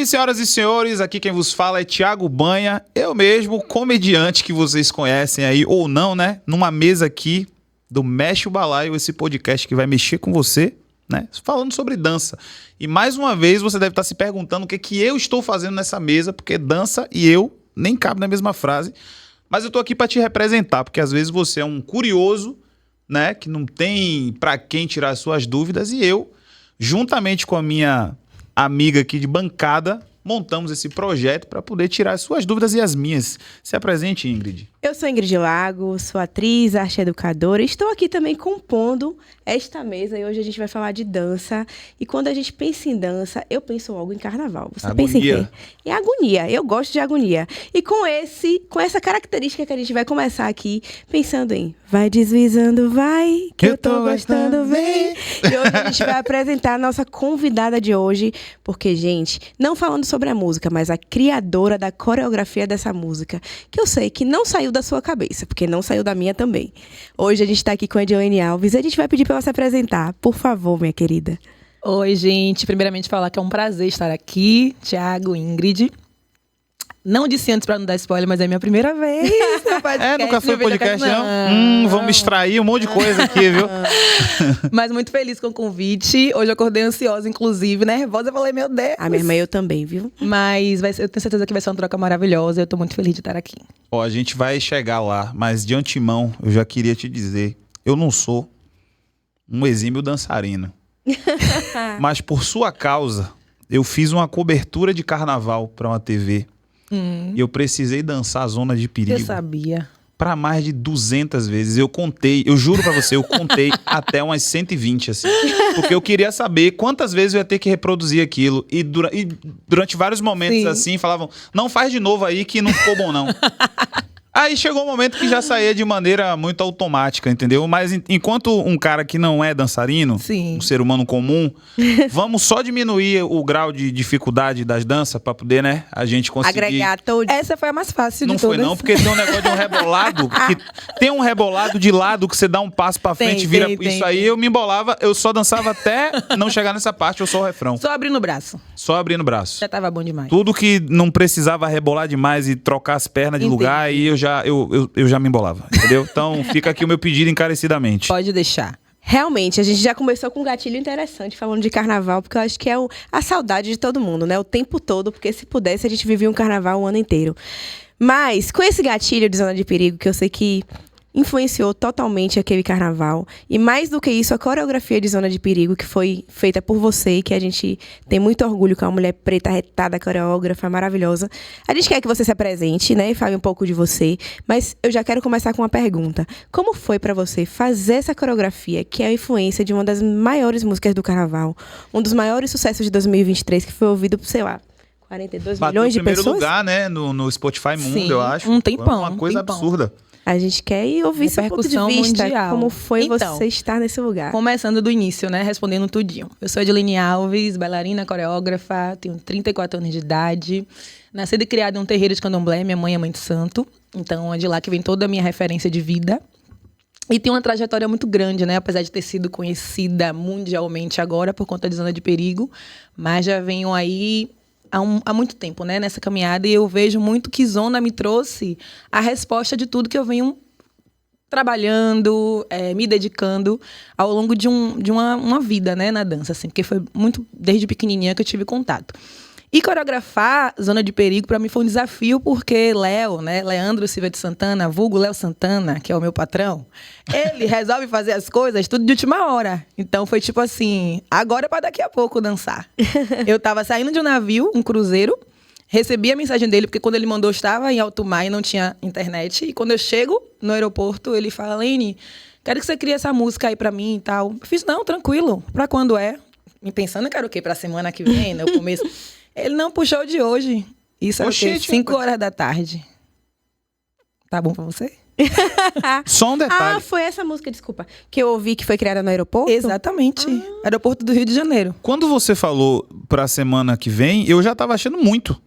Salve, senhoras e senhores, aqui quem vos fala é Thiago Banha, eu mesmo, comediante que vocês conhecem aí, ou não, né? Numa mesa aqui do Mexe o Balaio, esse podcast que vai mexer com você, né? Falando sobre dança. E mais uma vez você deve estar se perguntando o que eu estou fazendo nessa mesa, porque dança e eu nem cabe na mesma frase. Mas eu tô aqui para te representar, porque às vezes você é um curioso, né? Que não tem para quem tirar as suas dúvidas, e eu, juntamente com a minha amiga aqui de bancada, montamos esse projeto para poder tirar as suas dúvidas e as minhas. Se apresente, Ingrid. Eu sou Ingrid Lago, sou atriz, arte educadora. Estou aqui também compondo esta mesa e hoje a gente vai falar de dança. E quando a gente pensa em dança, eu penso logo em carnaval. Você pensa em quê? Em agonia. Eu gosto de agonia. E com essa característica que a gente vai começar aqui, pensando em vai deslizando, vai, que eu tô gostando, vem. E hoje a gente vai apresentar a nossa convidada de hoje, porque, gente, não falando sobre a música, mas a criadora da coreografia dessa música, que eu sei que não saiu da sua cabeça, porque não saiu da minha também. Hoje a gente tá aqui com a Edilene Alves e a gente vai pedir para ela se apresentar. Por favor, minha querida. Oi, gente. Primeiramente falar que é um prazer estar aqui. Thiago, Ingrid. Não disse antes pra não dar spoiler, mas é minha primeira vez no podcast. Nunca foi podcast, não? Vamos extrair um monte de coisa aqui, viu? Mas muito feliz com o convite. Hoje eu acordei ansiosa, inclusive, nervosa. Eu falei, meu Deus. A minha irmã, eu também, viu? Mas eu tenho certeza que vai ser uma troca maravilhosa. Eu tô muito feliz de estar aqui. Ó, a gente vai chegar lá, mas de antemão, eu já queria te dizer, eu não sou um exímio dançarino. Mas por sua causa, eu fiz uma cobertura de carnaval pra uma TV. E eu precisei dançar a Zona de Perigo. Eu sabia. Pra mais de 200 vezes. Eu contei, eu juro pra você, eu contei até umas 120, assim. Porque eu queria saber quantas vezes eu ia ter que reproduzir aquilo. E durante vários momentos, Sim. assim, falavam, não faz de novo aí que não ficou bom, não. Aí chegou um momento que já saía de maneira muito automática, entendeu? Mas enquanto um cara que não é dançarino, Sim. um ser humano comum, vamos só diminuir o grau de dificuldade das danças pra poder, né, a gente conseguir... Agregar todo. Essa foi a mais fácil de Não todas. foi não, porque tem um negócio de um rebolado, que tem um rebolado de lado que você dá um passo pra frente e vira... Isso aí eu me embolava, eu só dançava até não chegar nessa parte, eu só o refrão. Só abrindo o braço. Só abrindo o braço. Já tava bom demais. Tudo que não precisava rebolar demais e trocar as pernas de lugar, aí eu já me embolava, entendeu? Então fica aqui o meu pedido encarecidamente. Pode deixar. Realmente, a gente já começou com um gatilho interessante falando de carnaval, porque eu acho que é a saudade de todo mundo, né? O tempo todo, porque se pudesse a gente vivia um carnaval o ano inteiro. Mas com esse gatilho de Zona de Perigo, que eu sei que influenciou totalmente aquele carnaval. E mais do que isso, a coreografia de Zona de Perigo, que foi feita por você, que a gente tem muito orgulho com a mulher preta, retada, coreógrafa, maravilhosa. A gente quer que você se apresente, né? E fale um pouco de você. Mas eu já quero começar com uma pergunta. Como foi pra você fazer essa coreografia, que é a influência de uma das maiores músicas do carnaval? Um dos maiores sucessos de 2023, que foi ouvido por, sei lá, 42 milhões de pessoas? Bateu o primeiro lugar, né? No Spotify Mundo, Sim, eu acho. um tempão, Foi uma coisa um tempão. absurda. A gente quer ir ouvir seu ponto de Repercussão vista. mundial. Como foi Então, você estar nesse lugar? Começando do início, né? Respondendo tudinho. Eu sou Edilene Alves, bailarina, coreógrafa, tenho 34 anos de idade. Nascida e criada em um terreiro de candomblé, minha mãe é mãe de santo. Então é de lá que vem toda a minha referência de vida. E tem uma trajetória muito grande, né? Apesar de ter sido conhecida mundialmente agora por conta de Zona de Perigo. Mas já venho aí há muito tempo, né? Nessa caminhada. E eu vejo muito que Zona me trouxe a resposta de tudo que eu venho trabalhando, me dedicando ao longo de uma vida, né, na dança, assim, porque foi muito desde pequenininha que eu tive contato. E coreografar Zona de Perigo para mim foi um desafio, porque Léo, né, Leandro Silva de Santana, vulgo Léo Santana, que é o meu patrão, ele resolve fazer as coisas tudo de última hora. Então foi tipo assim, agora é para daqui a pouco dançar. Eu tava saindo de um navio, um cruzeiro, recebi a mensagem dele, porque quando ele mandou, eu estava em alto mar e não tinha internet. E quando eu chego no aeroporto, ele fala, Lene, quero que você crie essa música aí pra mim e tal. Eu fiz, não, tranquilo. Pra quando é? Me pensando que era o quê? Pra semana que vem, no começo. Ele não puxou de hoje. Isso é o quê? 5 horas da tarde. Tá bom pra você? Só um detalhe. Ah, foi essa música, desculpa, que eu ouvi que foi criada no aeroporto? Exatamente. Aeroporto do Rio de Janeiro. Quando você falou pra semana que vem, eu já tava achando muito.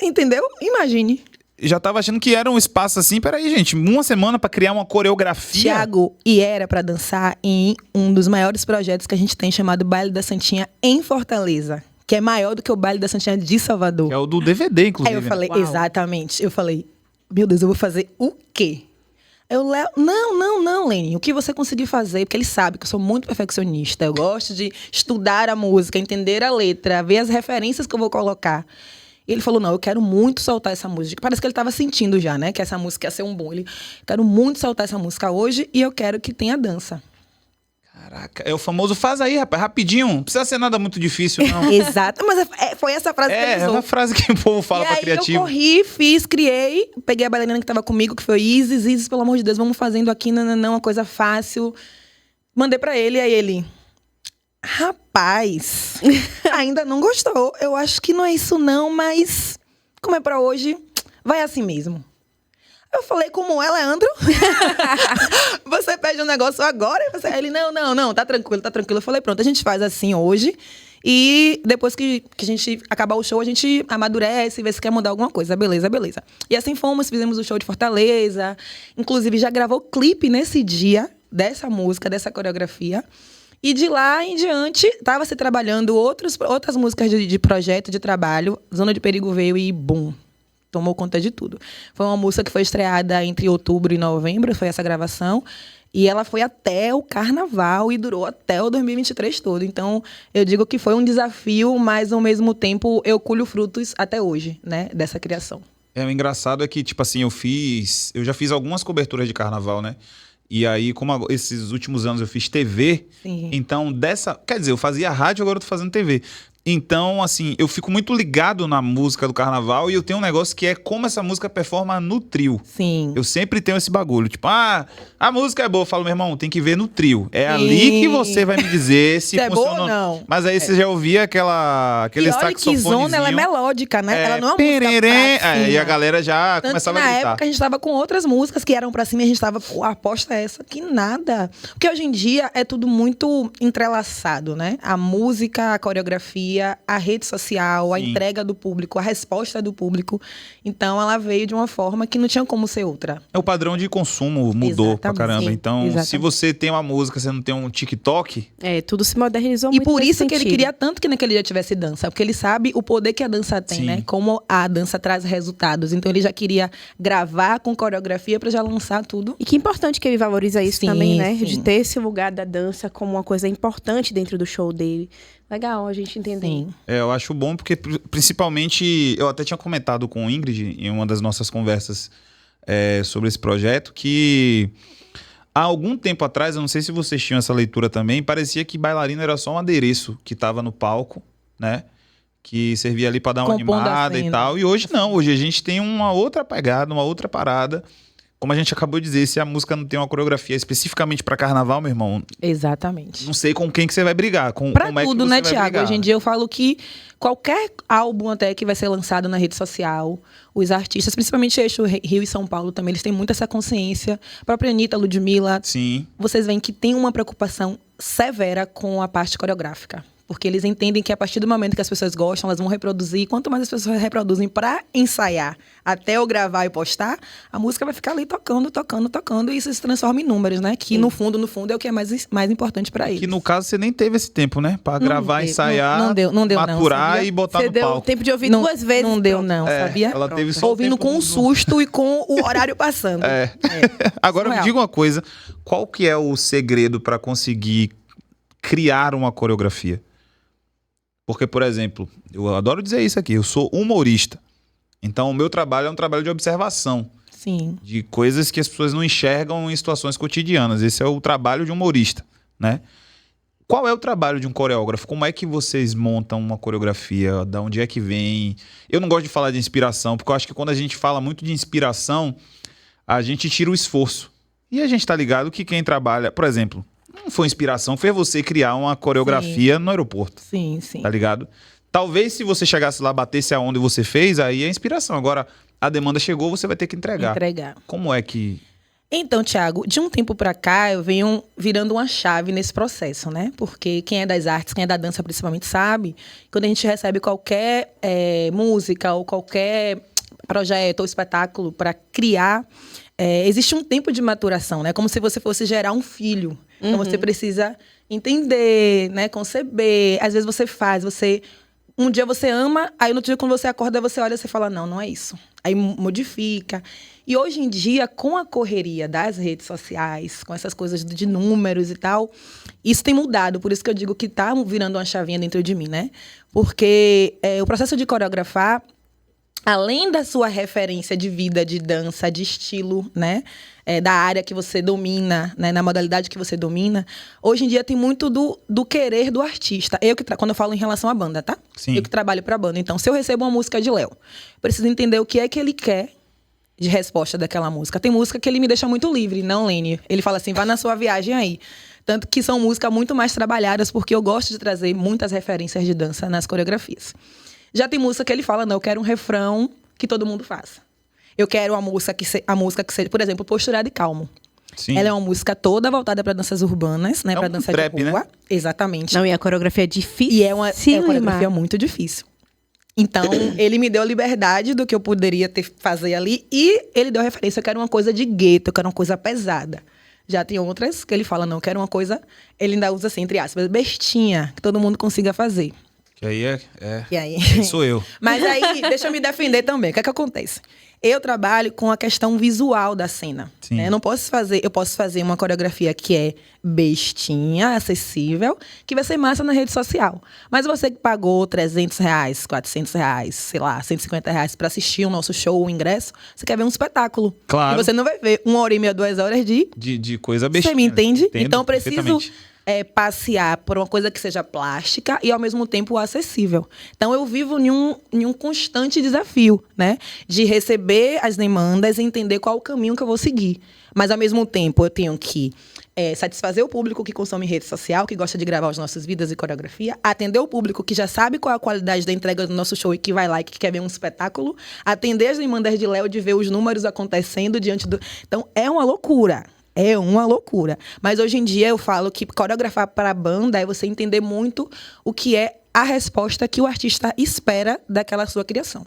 Entendeu? Imagine. Já tava achando que era um espaço assim, peraí, gente, uma semana pra criar uma coreografia. Thiago, e era pra dançar em um dos maiores projetos que a gente tem, chamado Baile da Santinha, em Fortaleza. que é maior do que o baile da Santinha de Salvador. É o do DVD, inclusive. Aí eu falei, Uau. exatamente. Eu falei, meu Deus, eu vou fazer o quê? Léo, não, Lene, o que você conseguir fazer? Porque ele sabe que eu sou muito perfeccionista. Eu gosto de estudar a música, entender a letra, ver as referências que eu vou colocar. E ele falou, não, eu quero muito soltar essa música. Parece que ele estava sentindo já, né? Que essa música ia ser um boom. Ele, quero muito soltar essa música hoje e eu quero que tenha dança. Caraca, é o famoso faz aí, rapaz, rapidinho. Não precisa ser nada muito difícil, não. Exato, mas foi essa frase que ele É usou. uma frase que o povo fala E pra aí criativo. eu corri, fiz, criei, peguei a bailarina que tava comigo, que foi Isis, pelo amor de Deus, vamos fazendo aqui, não, uma coisa fácil. Mandei pra ele, aí ele... Rapaz, ainda não gostou. Eu acho que não é isso não, mas como é pra hoje, vai assim mesmo. Eu falei, como é, Leandro? Você pede um negócio agora? E você... Ele, não, tá tranquilo. Eu falei, pronto, a gente faz assim hoje. E depois que a gente acabar o show, a gente amadurece, vê se quer mudar alguma coisa. Beleza. E assim fomos, fizemos o show de Fortaleza. Inclusive, já gravou clipe nesse dia dessa música, dessa coreografia. E de lá em diante, estava se trabalhando outras músicas de projeto, de trabalho. Zona de Perigo veio e bum, tomou conta de tudo. Foi uma música que foi estreada entre outubro e novembro, foi essa gravação. E ela foi até o carnaval e durou até o 2023 todo. Então, eu digo que foi um desafio, mas ao mesmo tempo eu colho frutos até hoje, né, dessa criação. O engraçado é que, tipo assim, eu já fiz algumas coberturas de carnaval, né? E aí, como esses últimos anos eu fiz TV, Sim. então quer dizer, eu fazia rádio, agora eu tô fazendo TV. Então, assim, eu fico muito ligado na música do carnaval e eu tenho um negócio que é como essa música performa no trio. Sim. Eu sempre tenho esse bagulho. Tipo, a música é boa. Eu falo, meu irmão, tem que ver no trio. É ali que você vai me dizer se é funcionou. boa ou não. Mas aí você já ouvia aquele E olha que saxofonezinho. Zona, ela é melódica, né? Ela não é uma música pererê, pra cima. e a galera já Tanto começava que a na gritar. época a gente tava com outras músicas que eram pra cima e a gente tava, pô, a aposta é essa, que nada. Porque hoje em dia é tudo muito entrelaçado, né? A música, a coreografia, a rede social, a Sim. entrega do público, a resposta do público. Então ela veio de uma forma que não tinha como ser outra. O padrão de consumo mudou pra Exatamente. caramba. Sim, Então, exatamente. se você tem uma música, você não tem um TikTok, Tudo se modernizou E muito por nesse isso que ele sentido. queria tanto que naquele dia tivesse dança, porque ele sabe o poder que a dança tem, Sim. né? Como a dança traz resultados. Então ele já queria gravar com coreografia pra já lançar tudo. E que importante que ele valoriza isso Sim, também, né? sim. De ter esse lugar da dança como uma coisa importante dentro do show dele. Legal a gente entender. Sim. eu acho bom porque, principalmente, eu até tinha comentado com o Ingrid em uma das nossas conversas sobre esse projeto, que há algum tempo atrás, eu não sei se vocês tinham essa leitura também, parecia que bailarina era só um adereço que estava no palco, né? Que servia ali para dar uma Compondo a animada e cena. tal. E hoje não, hoje a gente tem uma outra pegada, uma outra parada. Como a gente acabou de dizer, se a música não tem uma coreografia especificamente para carnaval, meu irmão, Exatamente. não sei com quem que você vai brigar. Pra como é que tudo, você né, vai Thiago? brigar. Hoje em dia eu falo que qualquer álbum até que vai ser lançado na rede social, os artistas, principalmente eixo Rio e São Paulo também, eles têm muito essa consciência. A própria Anitta, Ludmilla, Sim. vocês veem que tem uma preocupação severa com a parte coreográfica. Porque eles entendem que a partir do momento que as pessoas gostam, elas vão reproduzir. Quanto mais as pessoas reproduzem pra ensaiar, até eu gravar e postar, a música vai ficar ali tocando. E isso se transforma em números, né? Que no fundo é o que é mais importante pra eles. Que no caso você nem teve esse tempo, né? Pra gravar, teve. ensaiar, Não deu, não, maturar sabia? e botar Você no deu palco. tempo de ouvir Não- duas vezes. Não deu, pronto. não, sabia? Ela teve só o Ouvindo tempo com um susto e com o horário passando. Agora me Surreal. diga uma coisa, qual que é o segredo pra conseguir criar uma coreografia? Porque, por exemplo, eu adoro dizer isso aqui, eu sou humorista. Então o meu trabalho é um trabalho de observação, Sim. de coisas que as pessoas não enxergam em situações cotidianas. Esse é o trabalho de um humorista, né? Qual é o trabalho de um coreógrafo? Como é que vocês montam uma coreografia? Da onde é que vem? Eu não gosto de falar de inspiração, porque eu acho que quando a gente fala muito de inspiração, a gente tira o esforço. E a gente tá ligado que quem trabalha, por exemplo, não foi inspiração, foi você criar uma coreografia no aeroporto, Sim, sim. tá ligado? Talvez se você chegasse lá, batesse aonde você fez, aí é inspiração. Agora, a demanda chegou, você vai ter que entregar. Como é que... Então, Thiago, de um tempo pra cá, eu venho virando uma chave nesse processo, né? Porque quem é das artes, quem é da dança principalmente, sabe. Quando a gente recebe qualquer música ou qualquer projeto ou espetáculo para criar, existe um tempo de maturação, né? Como se você fosse gerar um filho. Então, você precisa entender, né? Conceber. Às vezes você Um dia você ama, aí no outro dia quando você acorda, você olha e você fala, não é isso. Aí modifica. E hoje em dia, com a correria das redes sociais, com essas coisas de números e tal, isso tem mudado. Por isso que eu digo que tá virando uma chavinha dentro de mim, né? Porque o processo de coreografar, além da sua referência de vida, de dança, de estilo, né? Da área que você domina, né? Na modalidade que você domina, hoje em dia tem muito do querer do artista. Quando eu falo em relação à banda, tá? Sim. Eu que trabalho pra banda. Então, se eu recebo uma música de Léo, preciso entender o que é que ele quer de resposta daquela música. Tem música que ele me deixa muito livre, não, Lene. Ele fala assim, vá na sua viagem aí. Tanto que são músicas muito mais trabalhadas, porque eu gosto de trazer muitas referências de dança nas coreografias. Já tem música que ele fala, não, eu quero um refrão que todo mundo faça. Eu quero a música que seja, por exemplo, Posturado e Calmo. Sim. Ela é uma música toda voltada para danças urbanas, né? É Para um dança trap, de rua. né? Exatamente. Não, e a coreografia é difícil. E é uma coreografia muito difícil. Então, ele me deu a liberdade do que eu poderia fazer ali. E ele deu a referência, eu quero uma coisa de gueto, eu quero uma coisa pesada. Já tem outras que ele fala, não, eu quero uma coisa... Ele ainda usa assim, entre aspas, bestinha, que todo mundo consiga fazer. Que aí E aí? sou eu. Mas aí, deixa eu me defender também. O que é que acontece? Eu trabalho com a questão visual da cena. Sim. Né? Eu posso fazer uma coreografia que é bestinha, acessível, que vai ser massa na rede social. Mas você que pagou R$300, R$400, sei lá, R$150 para assistir o nosso show, o ingresso, você quer ver um espetáculo. Claro. E você não vai ver 1h30, 2 horas De coisa bestinha. Você me entende? Entendo Então eu preciso perfeitamente. passear por uma coisa que seja plástica e, ao mesmo tempo, acessível. Então, eu vivo em um constante desafio, né? De receber as demandas e entender qual o caminho que eu vou seguir. Mas, ao mesmo tempo, eu tenho que satisfazer o público que consome rede social, que gosta de gravar os nossos vídeos e coreografia, atender o público que já sabe qual é a qualidade da entrega do nosso show e que vai lá e que quer ver um espetáculo, atender as demandas de Léo, de ver os números acontecendo diante do... Então, é uma loucura. É uma loucura. Mas hoje em dia eu falo que coreografar para a banda é você entender muito o que é a resposta que o artista espera daquela sua criação.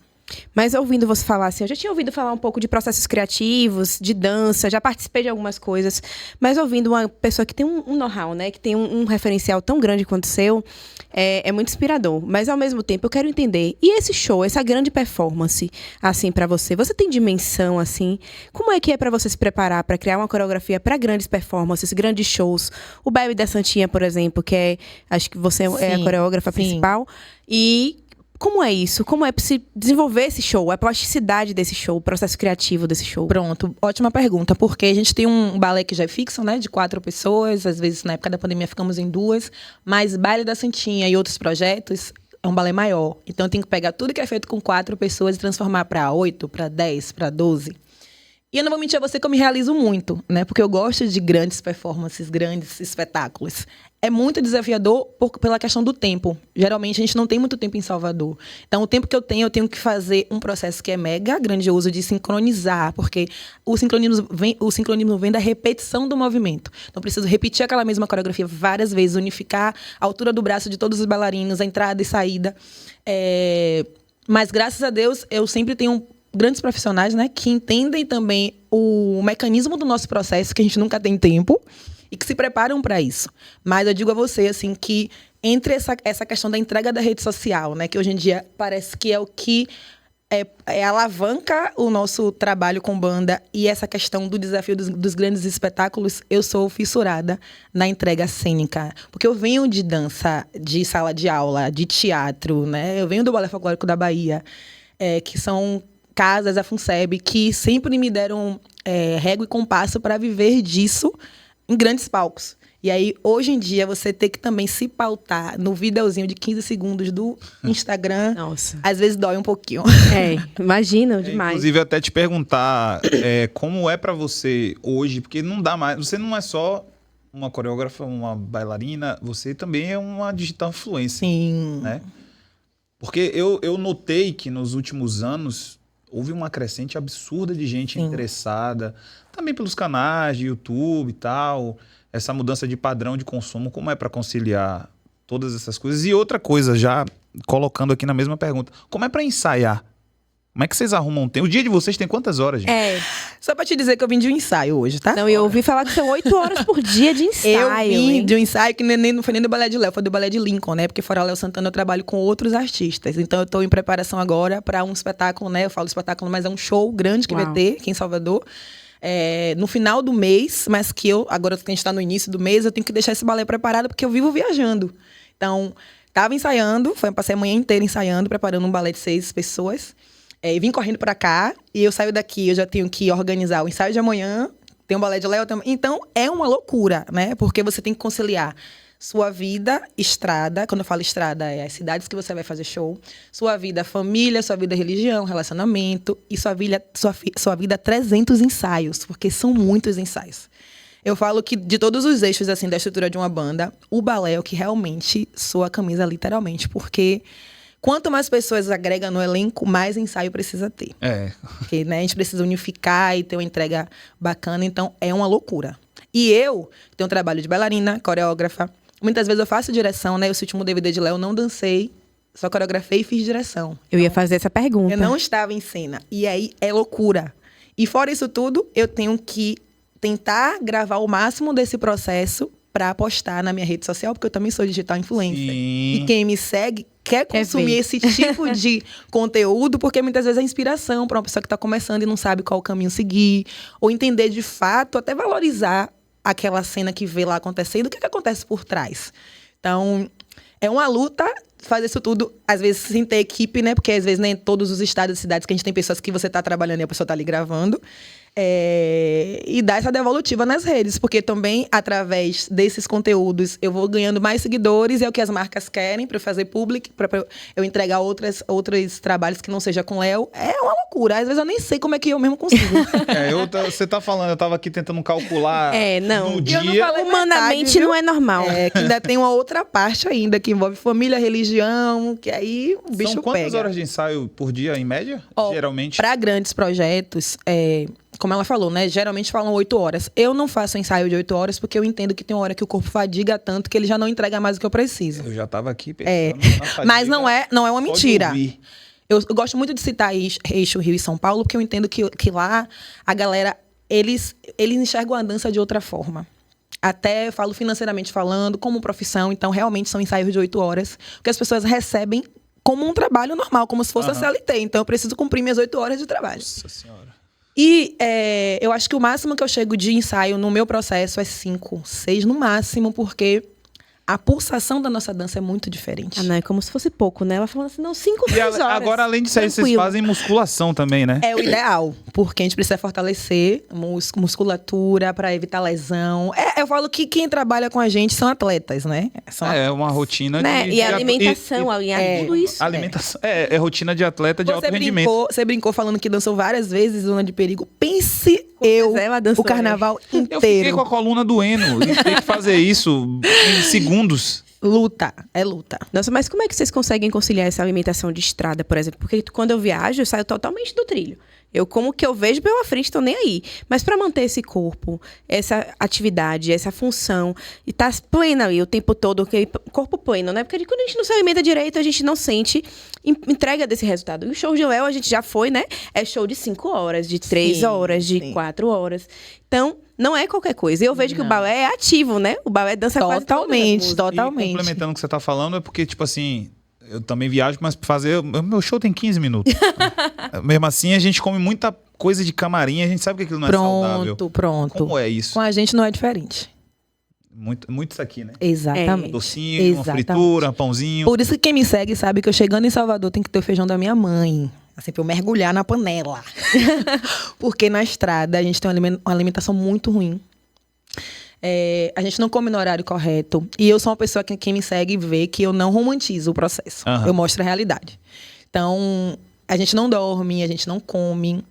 Mas ouvindo você falar assim, eu já tinha ouvido falar um pouco de processos criativos, de dança, já participei de algumas coisas, mas ouvindo uma pessoa que tem um know-how, né, que tem um referencial tão grande quanto o seu, é muito inspirador. Mas, ao mesmo tempo, eu quero entender, e esse show, essa grande performance, assim, pra você tem dimensão, assim? Como é que é pra você se preparar pra criar uma coreografia pra grandes performances, grandes shows? O Baile da Santinha, por exemplo, que acho que você é a coreógrafa principal, e... Como é isso? Como é se desenvolver esse show? A plasticidade desse show, o processo criativo desse show? Pronto, ótima pergunta, porque a gente tem um balé que já é fixo, né, de 4 pessoas, às vezes na época da pandemia ficamos em 2, mas Baile da Santinha e outros projetos é um balé maior. Então eu tenho que pegar tudo que é feito com 4 pessoas e transformar para 8, para 10, para 12. E eu não vou mentir a você que eu me realizo muito, né? Porque eu gosto de grandes performances, grandes espetáculos. É muito desafiador pela questão do tempo. Geralmente, a gente não tem muito tempo em Salvador. Então, o tempo que eu tenho que fazer um processo que é mega grandioso de sincronizar, porque o sincronismo vem da repetição do movimento. Então, eu preciso repetir aquela mesma coreografia várias vezes, unificar a altura do braço de todos os bailarinos, a entrada e saída. Mas, graças a Deus, eu sempre tenho grandes profissionais, né, que entendem também o mecanismo do nosso processo, que a gente nunca tem tempo, e que se preparam para isso. Mas eu digo a você, assim, que entre essa questão da entrega da rede social, né, que hoje em dia parece que é o que alavanca o nosso trabalho com banda, e essa questão do desafio dos grandes espetáculos, eu sou fissurada na entrega cênica. Porque eu venho de dança, de sala de aula, de teatro, né, eu venho do Balé Folclórico da Bahia, que são casas, a FUNSEB, que sempre me deram régua e compasso para viver disso em grandes palcos. E aí, hoje em dia, você tem que também se pautar no videozinho de 15 segundos do Instagram. Nossa. Às vezes dói um pouquinho. Imagino demais. Inclusive, eu até te perguntar como é pra você hoje, porque não dá mais. Você não é só uma coreógrafa, uma bailarina, você também é uma digital influencer. Sim. Né? Porque eu notei que nos últimos anos houve uma crescente absurda de gente interessada, também pelos canais de YouTube e tal, essa mudança de padrão de consumo, como é para conciliar todas essas coisas? E outra coisa, já colocando aqui na mesma pergunta, como é para ensaiar? Como é que vocês arrumam um tempo? O dia de vocês tem quantas horas, gente? Só pra te dizer que eu vim de um ensaio hoje, tá? Não, eu ouvi falar que são 8 horas por dia de ensaio. Eu vim hein? de um ensaio que não foi nem do Balé de Léo, foi do Balé de Lincoln, né? Porque fora Léo Santana eu trabalho com outros artistas. Então eu tô em preparação agora para um espetáculo, né? Eu falo espetáculo, mas é um show grande que vai ter aqui em Salvador. No final do mês, mas que agora que a gente tá no início do mês, eu tenho que deixar esse balé preparado porque eu vivo viajando. Então, tava ensaiando, passei a manhã inteira ensaiando, preparando um balé de 6 pessoas. Vim correndo pra cá e eu saio daqui, eu já tenho que organizar o ensaio de amanhã, tem um balé de Léo também. Então, é uma loucura, né? Porque você tem que conciliar sua vida, estrada. Quando eu falo estrada, é as cidades que você vai fazer show. Sua vida família, sua vida religião, relacionamento. E sua vida 300 ensaios, porque são muitos ensaios. Eu falo que de todos os eixos assim da estrutura de uma banda, o balé é o que realmente soa a camisa literalmente, porque quanto mais pessoas agrega no elenco, mais ensaio precisa ter. Porque, né, a gente precisa unificar e ter uma entrega bacana, então é uma loucura. E eu tenho um trabalho de bailarina, coreógrafa. Muitas vezes eu faço direção, né? Esse último DVD de Léo eu não dancei, só coreografei e fiz direção. Eu ia fazer essa pergunta. Eu não estava em cena. E aí é loucura. E fora isso tudo, eu tenho que tentar gravar o máximo desse processo para postar na minha rede social, porque eu também sou digital influencer. Sim. E quem me segue quer consumir esse tipo de conteúdo, porque muitas vezes é inspiração para uma pessoa que está começando e não sabe qual o caminho seguir, ou entender de fato, até valorizar aquela cena que vê lá acontecendo, o que acontece por trás. Então, é uma luta fazer isso tudo, às vezes sem ter equipe, né? Porque às vezes nem em todos os estados e cidades que a gente tem pessoas que você está trabalhando e a pessoa está ali gravando. E dar essa devolutiva nas redes, porque também, através desses conteúdos, eu vou ganhando mais seguidores, e é o que as marcas querem para eu fazer public, para eu entregar outros trabalhos que não seja com Léo. É uma loucura. Às vezes eu nem sei como é que eu mesmo consigo. Você tá falando, eu tava aqui tentando calcular não. no Eu dia. Humanamente não é normal. Que ainda tem uma outra parte ainda, que envolve família, religião, que aí o bicho São quantas pega. horas de ensaio por dia, em média? Geralmente? Para grandes projetos, como ela falou, né? Geralmente falam 8 horas. Eu não faço ensaio de 8 horas porque eu entendo que tem uma hora que o corpo fadiga tanto que ele já não entrega mais o que eu preciso. Eu já tava aqui pensando na fadiga. Mas não é uma mentira. Ouvir. Eu gosto muito de citar Eixo Rio e São Paulo, porque eu entendo que lá a galera, eles enxergam a dança de outra forma. Até falo financeiramente falando, como profissão. Então, realmente são ensaios de 8 horas. Porque as pessoas recebem como um trabalho normal, como se fosse a CLT. Então, eu preciso cumprir minhas 8 horas de trabalho. Nossa Senhora. E eu acho que o máximo que eu chego de ensaio no meu processo é 5, 6 no máximo, porque a pulsação da nossa dança é muito diferente. Não, é como se fosse pouco, né? Ela falando assim, não, 5, 6 horas. Agora, além disso aí, vocês fazem musculação também, né? É o ideal, porque a gente precisa fortalecer musculatura para evitar lesão. Eu falo que quem trabalha com a gente são atletas, né? É uma rotina né? de... E alimentação, alinhar tudo isso. Alimentação. É rotina de atleta de alto rendimento. Você brincou falando que dançou várias vezes Zona de Perigo. Pense ela dançou, o carnaval inteiro. Eu fiquei com a coluna doendo. E tem que fazer isso em segundos. Luta, é luta. Nossa, mas como é que vocês conseguem conciliar essa alimentação de estrada, por exemplo? Porque quando eu viajo, eu saio totalmente do trilho. Eu como o que eu vejo pela frente, tô nem aí. Mas para manter esse corpo, essa atividade, essa função, e tá plena ali o tempo todo, corpo pleno, né? Porque quando a gente não se alimenta direito, a gente não sente entrega desse resultado. E o show de Léo, a gente já foi, né? É show de 5 horas, de 3 horas, de 4 horas. Então, não é qualquer coisa. E eu vejo que o balé é ativo, né? O balé dança quase totalmente. E complementando o que você tá falando, é porque, tipo assim, eu também viajo, mas pra fazer... Meu show tem 15 minutos. Mesmo assim, a gente come muita coisa de camarim, a gente sabe que aquilo não é saudável. Pronto. Como é isso? Com a gente não é diferente. Muito isso aqui, né? Exatamente. Docinho, uma fritura, um pãozinho. Por isso que quem me segue sabe que eu chegando em Salvador tem que ter o feijão da minha mãe. Assim, pra eu mergulhar na panela. Porque na estrada a gente tem uma alimentação muito ruim. A gente não come no horário correto. E eu sou uma pessoa que quem me segue vê que eu não romantizo o processo. Eu mostro a realidade. Então, a gente não dorme, a gente não come.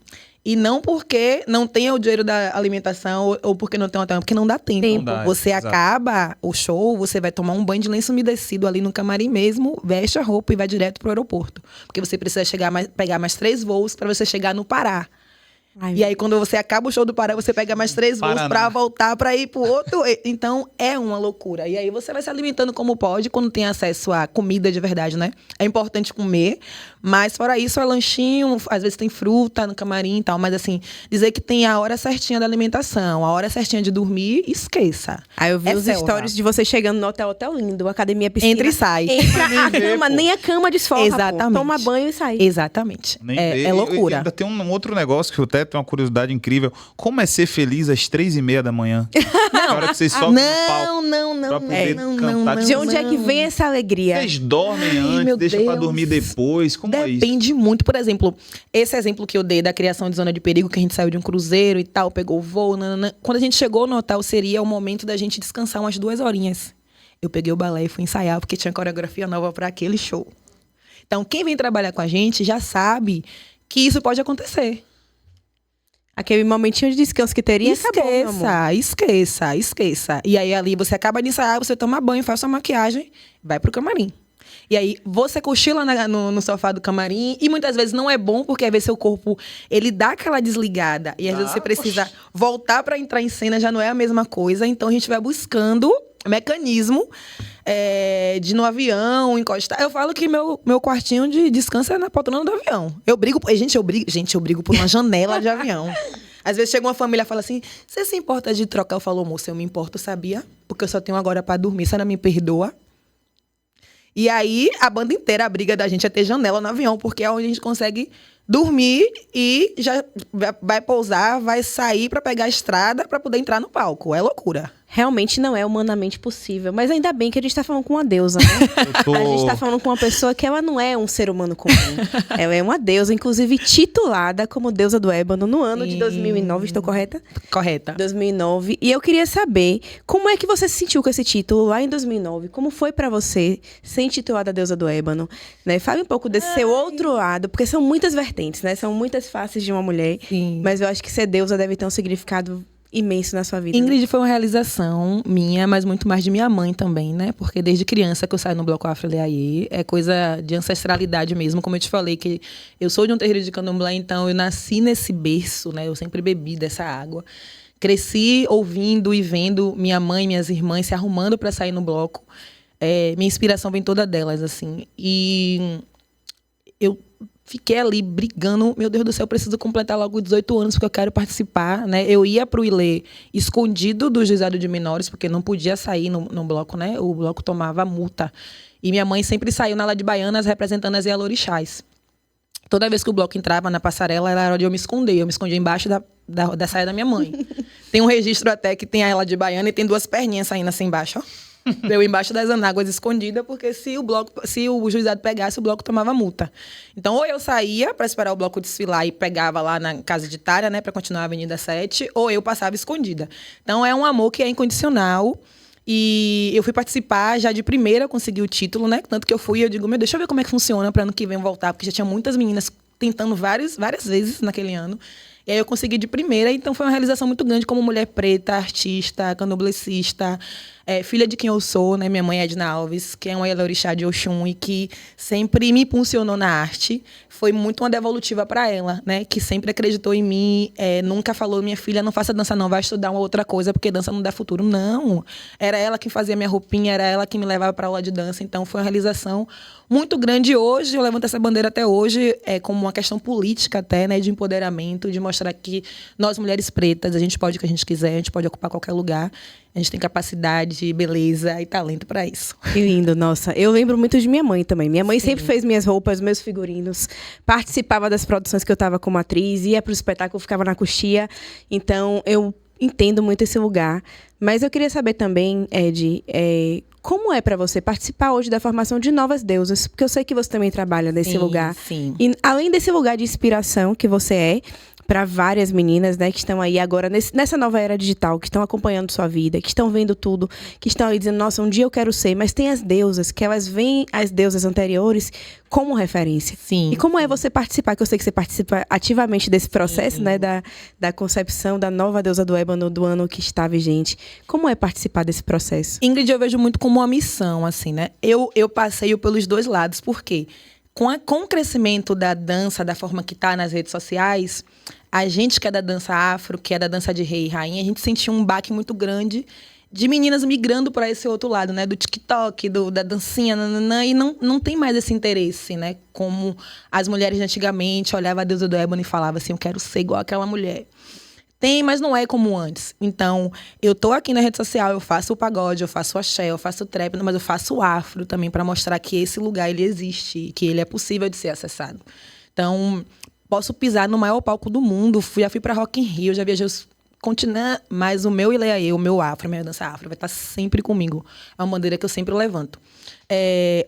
E não porque não tenha o dinheiro da alimentação ou porque não tem porque não dá tempo. Não dá, você exato. acaba o show, você vai tomar um banho de lenço umedecido ali no camarim mesmo, veste a roupa e vai direto pro aeroporto. Porque você precisa pegar mais 3 voos para você chegar no Pará. Ai, E aí, quando você acaba o show do Pará, você pega mais 3 voos Paraná. pra voltar pra ir pro outro. Então, é uma loucura. E aí, você vai se alimentando como pode, quando tem acesso a comida de verdade, né? É importante comer, mas fora isso, é lanchinho, às vezes tem fruta no camarim e tal. Mas assim, dizer que tem a hora certinha da alimentação, a hora certinha de dormir, esqueça. Aí eu vi É os selva. stories de você chegando no hotel lindo, academia, piscina. Entra e sai. Entra Nem a vê, cama, pô. nem a cama desforra, Exatamente. pô. Toma banho e sai. Exatamente. Nem vê. É E loucura. ainda tem um outro negócio que eu até tenho uma curiosidade incrível. Como é ser feliz às 3h30 da manhã? Na hora que vocês sobem no palco. Não, pra poder cantar. De onde é que vem essa alegria? Vocês dormem antes, meu deixa pra Deus. dormir depois. Como é isso? Depende muito. Por exemplo, esse exemplo que eu dei da criação de Zona de Perigo, que a gente saiu de um cruzeiro e tal, pegou o voo, nananã. Quando a gente chegou no hotel, seria o momento da gente descansar umas 2 horinhas. Eu peguei o balé e fui ensaiar, porque tinha coreografia nova para aquele show. Então, quem vem trabalhar com a gente já sabe que isso pode acontecer. Aquele momentinho de descanso que teria, acabou, meu amor. Esqueça. E aí, ali, você acaba de ensaiar, você toma banho, faz sua maquiagem, vai pro camarim. E aí, você cochila no sofá do camarim, e muitas vezes não é bom, porque às vezes seu corpo, ele dá aquela desligada, e às vezes você precisa voltar pra entrar em cena, já não é a mesma coisa. Então, a gente vai buscando mecanismo de ir no avião, encostar. Eu falo que meu quartinho de descanso é na poltrona do avião. Eu brigo por uma janela de avião. Às vezes chega uma família e fala assim, você se importa de trocar? Eu falo, moça, eu me importo, sabia? Porque eu só tenho agora pra dormir, você não me perdoa? E aí, a banda inteira, a briga da gente é ter janela no avião, porque é onde a gente consegue dormir e já vai pousar, vai sair pra pegar a estrada pra poder entrar no palco. É loucura. Realmente não é humanamente possível. Mas ainda bem que a gente tá falando com uma deusa, né? A gente tá falando com uma pessoa que ela não é um ser humano comum. Ela é uma deusa, inclusive titulada como deusa do ébano no ano de 2009, estou correta? Correta. 2009. E eu queria saber como é que você se sentiu com esse título lá em 2009? Como foi pra você ser intitulada deusa do ébano? Né? Fale um pouco desse seu outro lado, porque são muitas vertentes, né? São muitas faces de uma mulher. Sim. Mas eu acho que ser deusa deve ter um significado imenso na sua vida. Né? Ingrid foi uma realização minha, mas muito mais de minha mãe também, né? Porque desde criança que eu saio no Bloco Afro Leaie, é coisa de ancestralidade mesmo. Como eu te falei, que eu sou de um terreiro de candomblé, então eu nasci nesse berço, né? Eu sempre bebi dessa água. Cresci ouvindo e vendo minha mãe e minhas irmãs se arrumando para sair no bloco. Minha inspiração vem toda delas, assim. E eu fiquei ali brigando, meu Deus do céu, eu preciso completar logo 18 anos porque eu quero participar, né? Eu ia pro Ilê escondido do juizado de menores, porque não podia sair no bloco, né? O bloco tomava multa. E minha mãe sempre saiu na ala de baianas representando as Ialorixás. Toda vez que o bloco entrava na passarela, era hora de eu me esconder. Eu me escondia embaixo da saia da minha mãe. Tem um registro até que tem a ela de baiana e tem 2 perninhas saindo assim embaixo, ó. Eu embaixo das anáguas escondida, porque se o juizado pegasse, o bloco tomava multa. Então, ou eu saía para esperar o bloco desfilar e pegava lá na casa de Tária, né, para continuar a Avenida 7, ou eu passava escondida. Então, é um amor que é incondicional. E eu fui participar já de primeira, consegui o título, né? Tanto que eu fui e eu digo, meu, deixa eu ver como é que funciona para ano que vem eu voltar, porque já tinha muitas meninas tentando várias vezes naquele ano. E aí eu consegui de primeira, então foi uma realização muito grande como mulher preta, artista, candomblessista, filha de quem eu sou, né? Minha mãe é Edna Alves, que é uma Ialorixá de Oxum e que sempre me impulsionou na arte. Foi muito uma devolutiva para ela, né? Que sempre acreditou em mim, nunca falou, minha filha, não faça dança não, vai estudar uma outra coisa, porque dança não dá futuro. Não, era ela que fazia minha roupinha, era ela que me levava para aula de dança, então foi uma realização muito grande. Hoje, eu levanto essa bandeira até hoje, como uma questão política até, né? De empoderamento, de mostrar que nós, mulheres pretas, a gente pode o que a gente quiser, a gente pode ocupar qualquer lugar, a gente tem capacidade, beleza e talento para isso. Que lindo, nossa. Eu lembro muito de minha mãe também. Minha mãe sempre fez minhas roupas, meus figurinos, participava das produções que eu estava como atriz, ia para o espetáculo, ficava na coxia. Então, eu entendo muito esse lugar. Mas eu queria saber também, Ed, como é para você participar hoje da formação de novas deusas? Porque eu sei que você também trabalha nesse lugar. Sim. E além desse lugar de inspiração que você é, para várias meninas, né, que estão aí agora nessa nova era digital, que estão acompanhando sua vida, que estão vendo tudo, que estão aí dizendo, nossa, um dia eu quero ser, mas tem as deusas, que elas veem as deusas anteriores como referência. Sim. E como é você participar, que eu sei que você participa ativamente desse processo, né, da concepção da nova deusa do ébano do ano que está vigente. Como é participar desse processo? Ingrid, eu vejo muito como uma missão, assim, né? Eu passeio pelos 2 lados, por quê? Com o crescimento da dança, da forma que está nas redes sociais, a gente que é da dança afro, que é da dança de rei e rainha, a gente sentiu um baque muito grande de meninas migrando para esse outro lado, né? Do TikTok, da dancinha, nananã, e não tem mais esse interesse, né? Como as mulheres de antigamente olhavam a deusa do ébano e falavam assim, eu quero ser igual aquela mulher. Tem, mas não é como antes. Então, eu tô aqui na rede social, eu faço o pagode, eu faço o axé, eu faço o trap, mas eu faço o afro também para mostrar que esse lugar ele existe, que ele é possível de ser acessado. Então, posso pisar no maior palco do mundo, já fui para Rock in Rio, já viajei os continentes, mas o meu Ileaê, o meu afro, a minha dança afro vai estar sempre comigo. É uma bandeira que eu sempre levanto.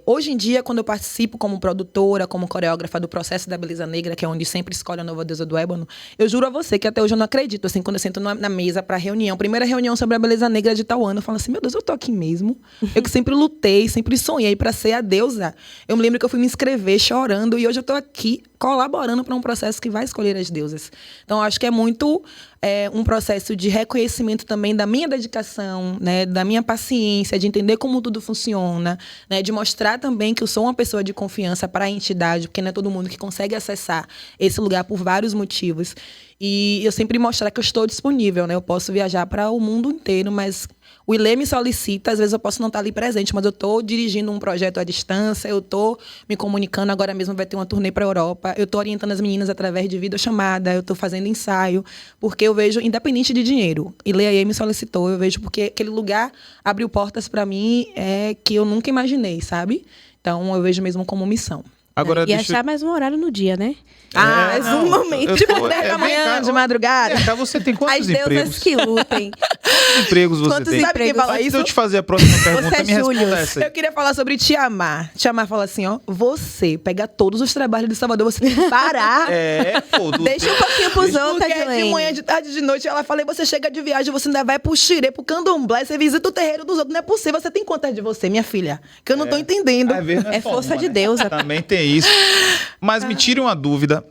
Hoje em dia, quando eu participo como produtora, como coreógrafa do Processo da Beleza Negra, que é onde sempre escolhe a nova deusa do ébano, eu juro a você que até hoje eu não acredito. Assim, quando eu sento na mesa para reunião, primeira reunião sobre a beleza negra de tal ano, eu falo assim, meu Deus, eu tô aqui mesmo. Eu que sempre lutei, sempre sonhei para ser a deusa. Eu me lembro que eu fui me inscrever chorando e hoje eu tô aqui colaborando para um processo que vai escolher as deusas. Então, eu acho que é muito um processo de reconhecimento também da minha dedicação, né, da minha paciência, de entender como tudo funciona, né, de mostrar também que eu sou uma pessoa de confiança para a entidade, porque não é todo mundo que consegue acessar esse lugar por vários motivos. E eu sempre mostrar que eu estou disponível, né? Eu posso viajar para o mundo inteiro, mas o Ilê me solicita, às vezes eu posso não estar ali presente, mas eu estou dirigindo um projeto à distância, eu estou me comunicando, agora mesmo vai ter uma turnê para a Europa, eu estou orientando as meninas através de videochamada, eu estou fazendo ensaio, porque eu vejo, independente de dinheiro, Ilê aí me solicitou, eu vejo porque aquele lugar abriu portas para mim que eu nunca imaginei, sabe? Então eu vejo mesmo como missão. Agora, E achar mais um horário no dia, né? Mais um momento. Tipo 10 da manhã, de madrugada. Cá, você tem quantos As deusas empregos? que lutem. Quantos empregos você Quantos tem? Sabe quem fala Antes isso? de eu te fazer a próxima pergunta, é me responda Július. essa aí. Eu queria falar sobre Tiamar. Tiamar fala assim, ó, você pega todos os trabalhos de Salvador, você tem que parar. Deixa um pouquinho pros outros, Porque de Adilene. manhã, de tarde, de noite, ela fala, você chega de viagem, você ainda vai pro xirê, pro candomblé, você visita o terreiro dos outros. Não é possível, você tem quantas de você, minha filha? Que eu não tô entendendo. Às vezes não É só força uma, de né? deusa. Também tem isso. Mas me tire uma dúvida.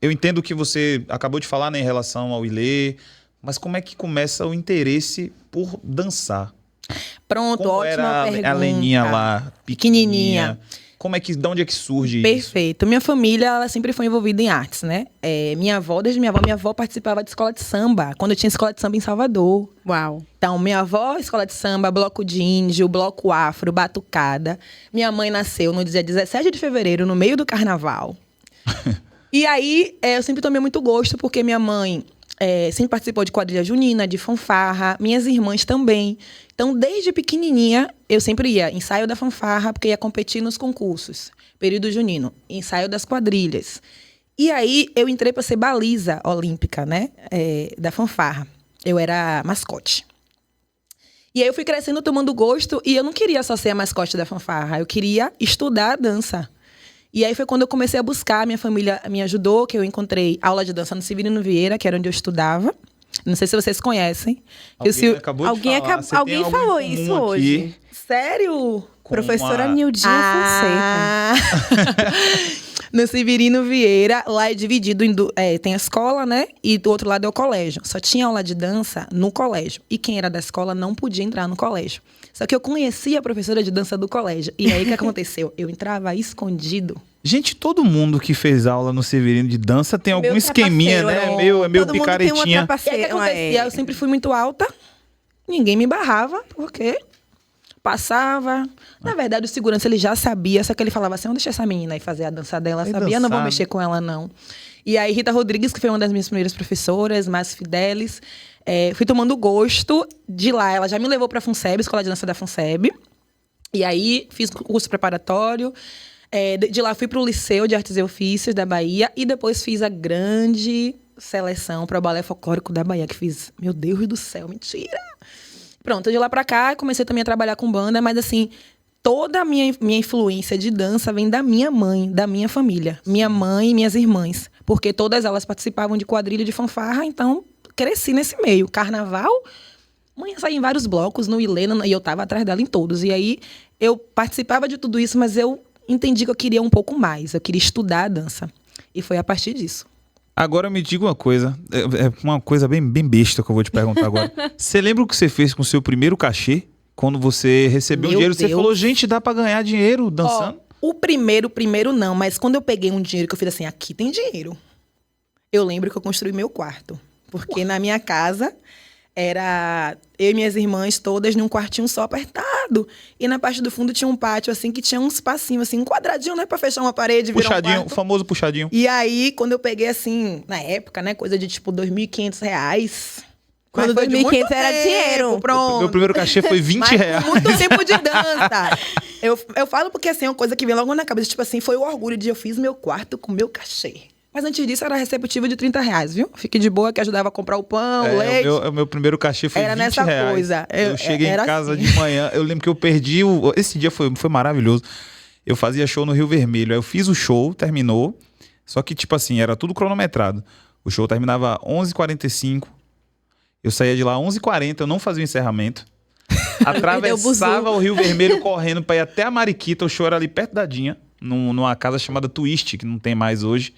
Eu entendo que você acabou de falar, né, em relação ao Ilê, mas como é que começa o interesse por dançar? Pronto, Como ótima era pergunta. a Leninha lá, pequenininha? De onde é que surge isso? Perfeito. Minha família, ela sempre foi envolvida em artes, né? Minha avó participava de escola de samba, quando eu tinha escola de samba em Salvador. Uau. Então, minha avó, escola de samba, bloco de índio, bloco afro, batucada. Minha mãe nasceu no dia 17 de fevereiro, no meio do carnaval. E aí, eu sempre tomei muito gosto, porque minha mãe sempre participou de quadrilha junina, de fanfarra, minhas irmãs também. Então, desde pequenininha, eu sempre ia ensaio da fanfarra, porque ia competir nos concursos, período junino, ensaio das quadrilhas. E aí, eu entrei para ser baliza olímpica, né, da fanfarra. Eu era mascote. E aí, eu fui crescendo, tomando gosto, e eu não queria só ser a mascote da fanfarra, eu queria estudar dança. E aí foi quando eu comecei a buscar, minha família me ajudou, que eu encontrei aula de dança no Severino Vieira, que era onde eu estudava. Não sei se vocês conhecem. Alguém falou isso hoje. Sério? Professora Nildinha Fonseca. No Severino Vieira, lá é dividido tem a escola, né? E do outro lado é o colégio. Só tinha aula de dança no colégio. E quem era da escola não podia entrar no colégio. Só que eu conhecia a professora de dança do colégio. E aí, o que aconteceu? Eu entrava escondido. Gente, todo mundo que fez aula no Severino de dança tem algum esqueminha, né? É meio picaretinha. E aí, o que acontecia? Eu sempre fui muito alta. Ninguém me barrava, porque passava. Na verdade, o segurança, ele já sabia. Só que ele falava assim, deixa essa menina aí fazer a dança dela. Sabia? Não vou mexer com ela, não. E aí, Rita Rodrigues, que foi uma das minhas primeiras professoras, mais fidelis, fui tomando gosto de lá. Ela já me levou para a FUNSEB, Escola de Dança da FUNSEB. E aí, fiz curso preparatório. De lá, fui para o Liceu de Artes e Ofícios da Bahia. E depois fiz a grande seleção para o Balé Folclórico da Bahia, que fiz, meu Deus do céu, mentira! Pronto, de lá para cá, comecei também a trabalhar com banda, mas assim, toda a minha influência de dança vem da minha mãe, da minha família. Minha mãe e minhas irmãs. Porque todas elas participavam de quadrilha de fanfarra, então cresci nesse meio. Carnaval, mãe saía em vários blocos, no Ilena, e eu tava atrás dela em todos. E aí, eu participava de tudo isso, mas eu entendi que eu queria um pouco mais. Eu queria estudar a dança. E foi a partir disso. Agora me diga uma coisa. É uma coisa bem besta que eu vou te perguntar agora. Você lembra o que você fez com o seu primeiro cachê? Quando você recebeu o dinheiro, você falou, gente, dá pra ganhar dinheiro dançando? O primeiro não, mas quando eu peguei um dinheiro que eu fiz assim, aqui tem dinheiro. Eu lembro que eu construí meu quarto. Porque na minha casa, era eu e minhas irmãs todas num quartinho só apertado. E na parte do fundo tinha um pátio, assim, que tinha uns espacinhos, assim, um quadradinho, né? Pra fechar uma parede, virar Puxadinho, um o quarto. famoso puxadinho. E aí, quando eu peguei, assim, na época, né? Coisa de, tipo, R$ 2.500. Quando Mas foi de 2.500 muito era tempo, dinheiro. Pronto. Meu primeiro cachê foi 20 Mas reais. com muito tempo de dança. Eu falo porque, assim, é uma coisa que vem logo na cabeça. Tipo assim, foi o orgulho de eu fiz meu quarto com meu cachê. Mas antes disso, era receptivo de R$ 30, viu? Fique de boa, que ajudava a comprar o pão, o leite. O meu primeiro cachê foi Era 20 nessa reais. coisa. Eu cheguei em Era casa assim. de manhã, eu lembro que eu perdi esse dia foi maravilhoso. Eu fazia show no Rio Vermelho, aí eu fiz o show, terminou, só que tipo assim, era tudo cronometrado. O show terminava 11h45, eu saía de lá 11h40, eu não fazia o encerramento. Atravessava o Rio Vermelho correndo pra ir até a Mariquita, o show era ali perto da Dinha, numa casa chamada Twist, que não tem mais hoje.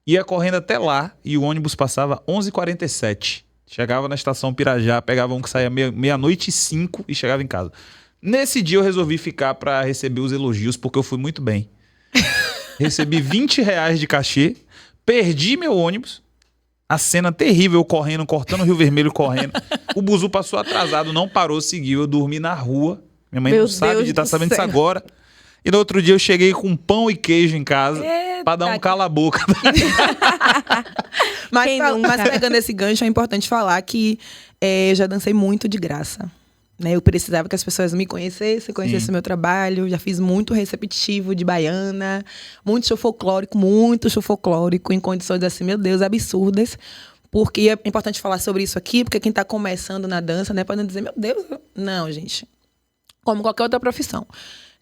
Ia correndo até lá e o ônibus passava 11h47. Chegava na estação Pirajá, pegava um que saía meia-noite e 5 e chegava em casa. Nesse dia eu resolvi ficar pra receber os elogios, porque eu fui muito bem. Recebi 20 reais de cachê, perdi meu ônibus. A cena terrível, eu correndo, cortando o Rio Vermelho, correndo. O buzu passou atrasado, não parou, seguiu. Eu dormi na rua. Minha mãe Meu não sabe Deus de estar do sabendo disso céu. agora. E no outro dia eu cheguei com pão e queijo em casa pra dar um Eita. cala-boca. Mas, Quem nunca? mas pegando esse gancho, é importante falar que eu já dancei muito de graça. Né? Eu precisava que as pessoas me conhecessem o meu trabalho. Já fiz muito receptivo de baiana, muito show folclórico, em condições assim, meu Deus, absurdas. Porque é importante falar sobre isso aqui, porque quem está começando na dança, né, pode dizer, meu Deus, não, gente. Como qualquer outra profissão.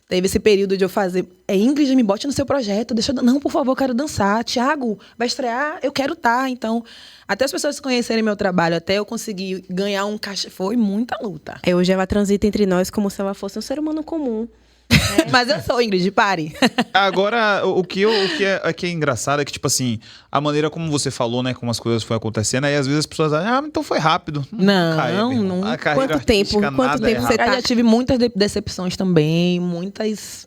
Teve esse período de eu fazer... Ingrid, me bote no seu projeto. Não, por favor, eu quero dançar. Tiago, vai estrear? Eu quero estar. Então, até as pessoas conhecerem meu trabalho, até eu conseguir ganhar um cachê, foi muita luta. Hoje ela transita entre nós como se ela fosse um ser humano comum. Mas eu sou, Ingrid, pare. Agora, o que é engraçado é que, tipo assim, a maneira como você falou, né, como as coisas foram acontecendo, aí às vezes as pessoas dizem, então foi rápido. Não, meu irmão. não. A carreira Quanto tempo? artística, Quanto nada tempo é você rápido. Eu já tive muitas decepções também, muitas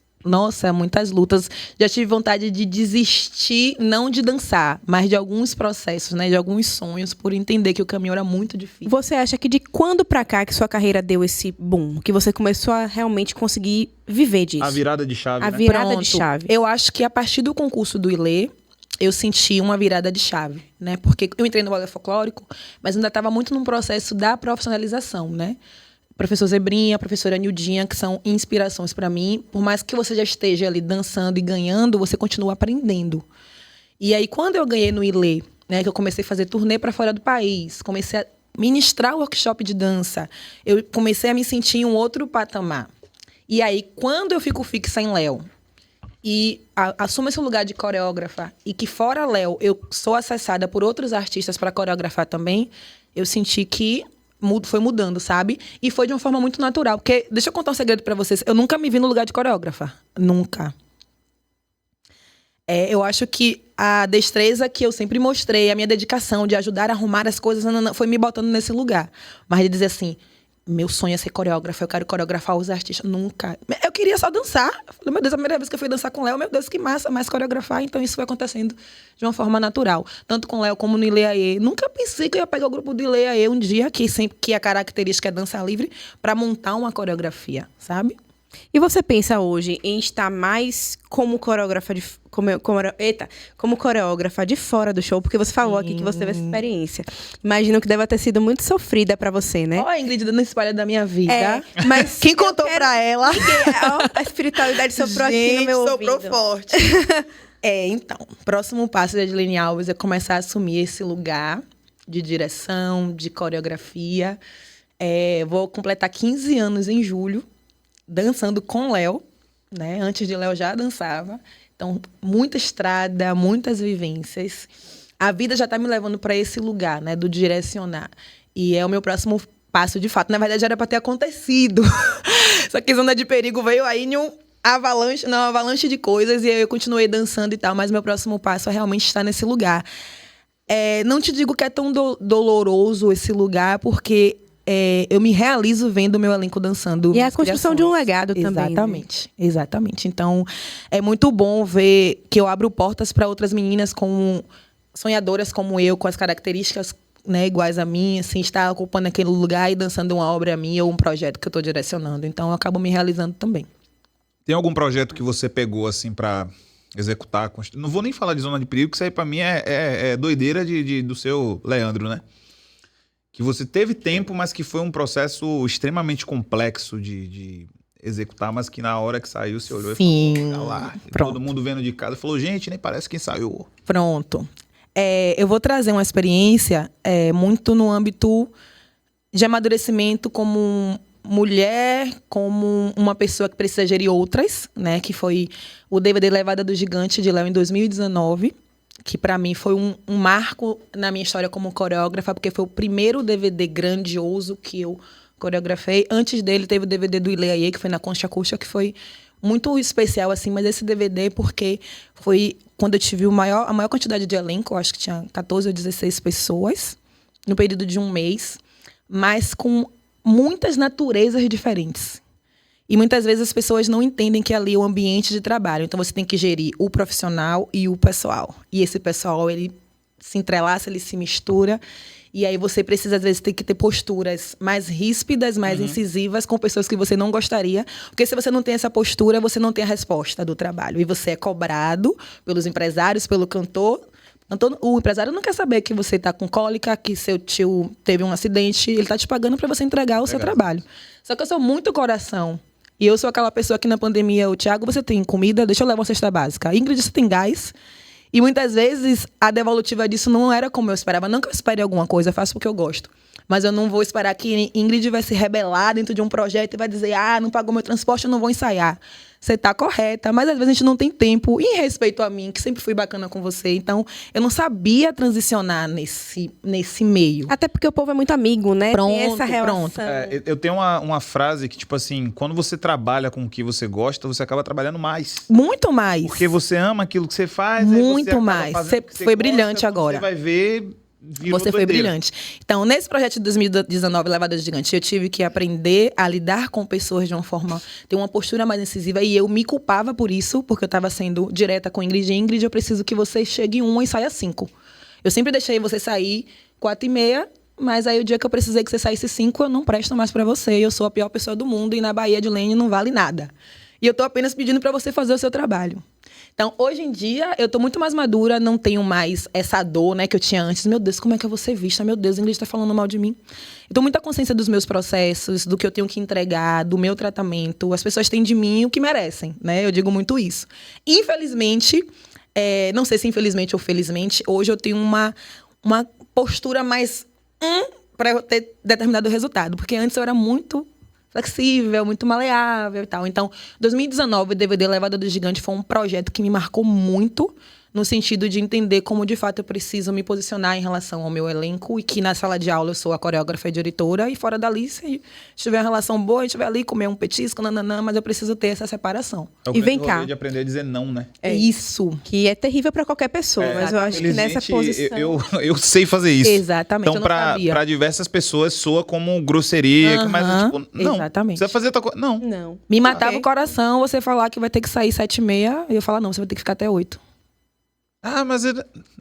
lutas. Já tive vontade de desistir, não de dançar, mas de alguns processos, né, de alguns sonhos, por entender que o caminho era muito difícil. Você acha que de quando pra cá que sua carreira deu esse boom? Que você começou a realmente conseguir viver disso? A virada de chave, A né? virada de chave. Eu acho que a partir do concurso do ILE, eu senti uma virada de chave, né? Porque eu entrei no balé folclórico, mas ainda estava muito num processo da profissionalização, né? Professor Zebrinha, professora Nildinha, que são inspirações para mim. Por mais que você já esteja ali dançando e ganhando, você continua aprendendo. E aí, quando eu ganhei no ILE, né, que eu comecei a fazer turnê para fora do país, comecei a ministrar workshop de dança, eu comecei a me sentir em um outro patamar. E aí, quando eu fico fixa em Léo e assumo esse lugar de coreógrafa, e que fora Léo eu sou acessada por outros artistas para coreografar também, eu senti que foi mudando, sabe? E foi de uma forma muito natural. Porque, deixa eu contar um segredo pra vocês. Eu nunca me vi no lugar de coreógrafa. Nunca. Eu acho que a destreza que eu sempre mostrei, a minha dedicação de ajudar a arrumar as coisas, foi me botando nesse lugar. Mas de dizer assim, meu sonho é ser coreógrafa, eu quero coreografar os artistas. Nunca. Eu queria só dançar. Eu falei, meu Deus, a primeira vez que eu fui dançar com o Léo, meu Deus, que massa, mais coreografar. Então isso foi acontecendo de uma forma natural. Tanto com o Léo como no Ileaê. Nunca pensei que eu ia pegar o grupo do Ileaê um dia, que a característica é dança livre, para montar uma coreografia, sabe? E você pensa hoje em estar mais como coreógrafa como coreógrafa de fora do show? Porque você falou aqui que você teve essa experiência. Imagino que deve ter sido muito sofrida pra você, né? Ó, a Ingrid dando spoiler da minha vida. Mas Quem contou pra ela? A espiritualidade soprou aqui no meu soprou ouvido. forte. Então, próximo passo de Adilene Alves é começar a assumir esse lugar de direção, de coreografia. Vou completar 15 anos em julho, dançando com Léo, né? Antes de Léo já dançava. Então, muita estrada, muitas vivências. A vida já está me levando para esse lugar, né? Do direcionar. E é o meu próximo passo, de fato. Na verdade, já era para ter acontecido. Só que Zona de Perigo veio aí em uma avalanche de coisas. E aí eu continuei dançando e tal. Mas meu próximo passo é realmente estar nesse lugar. Não te digo que é tão doloroso esse lugar, porque eu me realizo vendo o meu elenco dançando. E é a construção de um legado também. Exatamente, exatamente. Então, é muito bom ver que eu abro portas para outras meninas sonhadoras como eu, com as características, né, iguais a mim, assim, estar ocupando aquele lugar e dançando uma obra minha ou um projeto que eu estou direcionando. Então, eu acabo me realizando também. Tem algum projeto que você pegou, assim, pra executar? Não vou nem falar de Zona de Perigo, que isso aí pra mim é doideira do seu Leandro, né? Que você teve tempo, mas que foi um processo extremamente complexo de executar, mas que na hora que saiu, você olhou Sim, e falou, lá. E todo mundo vendo de casa falou, gente, nem parece quem saiu. Pronto. Eu vou trazer uma experiência muito no âmbito de amadurecimento como mulher, como uma pessoa que precisa gerir outras, né? Que foi o DVD Levada do Gigante de Léo em 2019, que para mim foi um marco na minha história como coreógrafa, porque foi o primeiro DVD grandioso que eu coreografei. Antes dele teve o DVD do Ileaie, que foi na Concha Acústica, que foi muito especial, assim, mas esse DVD porque foi quando eu tive a maior quantidade de elenco, eu acho que tinha 14 ou 16 pessoas, no período de um mês, mas com muitas naturezas diferentes. E muitas vezes as pessoas não entendem que ali é um ambiente de trabalho. Então, você tem que gerir o profissional e o pessoal. E esse pessoal, ele se entrelaça, ele se mistura. E aí você precisa, às vezes, ter que ter posturas mais ríspidas, mais incisivas, com pessoas que você não gostaria. Porque se você não tem essa postura, você não tem a resposta do trabalho. E você é cobrado pelos empresários, pelo cantor. O empresário não quer saber que você está com cólica, que seu tio teve um acidente. Ele está te pagando para você entregar o seu trabalho. Só que eu sou muito coração. E eu sou aquela pessoa que na pandemia, o Thiago, você tem comida? Deixa eu levar uma cesta básica. Ingrid, você tem gás? E muitas vezes a devolutiva disso não era como eu esperava. Não que eu espere alguma coisa, eu faço porque eu gosto. Mas eu não vou esperar que Ingrid vai se rebelar dentro de um projeto e vai dizer, não pagou meu transporte, eu não vou ensaiar. Você está correta, mas às vezes a gente não tem tempo. E em respeito a mim, que sempre fui bacana com você, então eu não sabia nesse meio. Até porque o povo é muito amigo, né? Pronto, tem essa relação. pronto. Eu tenho uma frase que, tipo assim, quando você trabalha com o que você gosta, você acaba trabalhando mais. Muito mais. Porque você ama aquilo que você faz. Muito mais. Você foi brilhante agora. Você vai ver... Você foi brilhante. Então, nesse projeto de 2019, Levada do Gigante, eu tive que aprender a lidar com pessoas de uma forma... ter uma postura mais incisiva. E eu me culpava por isso, porque eu estava sendo direta com Ingrid. Ingrid, eu preciso que você chegue 1 e saia 5. Eu sempre deixei você sair 4h30, mas aí o dia que eu precisei que você saísse 5, eu não presto mais para você. Eu sou a pior pessoa do mundo e na Bahia de Lene não vale nada. E eu tô apenas pedindo para você fazer o seu trabalho. Então, hoje em dia, eu tô muito mais madura, não tenho mais essa dor, né, que eu tinha antes. Meu Deus, como é que eu vou ser vista? Meu Deus, a Ingrid tá falando mal de mim. Eu tô muita consciência dos meus processos, do que eu tenho que entregar, do meu tratamento. As pessoas têm de mim o que merecem, né? Eu digo muito isso. Infelizmente, não sei se infelizmente ou felizmente, hoje eu tenho uma postura mais para eu ter determinado resultado. Porque antes eu era muito flexível, muito maleável e tal. Então, 2019, o DVD Levada do Gigante foi um projeto que me marcou muito, no sentido de entender como, de fato, eu preciso me posicionar em relação ao meu elenco e que na sala de aula eu sou a coreógrafa e diretora e fora dali, se tiver uma relação boa, a gente vai ali comer um petisco, nananã, mas eu preciso ter essa separação. E vem cá. De aprender a dizer não, né? É isso. Que é terrível para qualquer pessoa, mas eu acho que nessa posição... Eu sei fazer isso. Exatamente, então, para diversas pessoas, soa como grosseria, mas tipo, não. Exatamente. Você vai fazer outra coisa. Não. Me matava o coração você falar que vai ter que sair 7h30 e eu falar, não, você vai ter que ficar até 8. Mas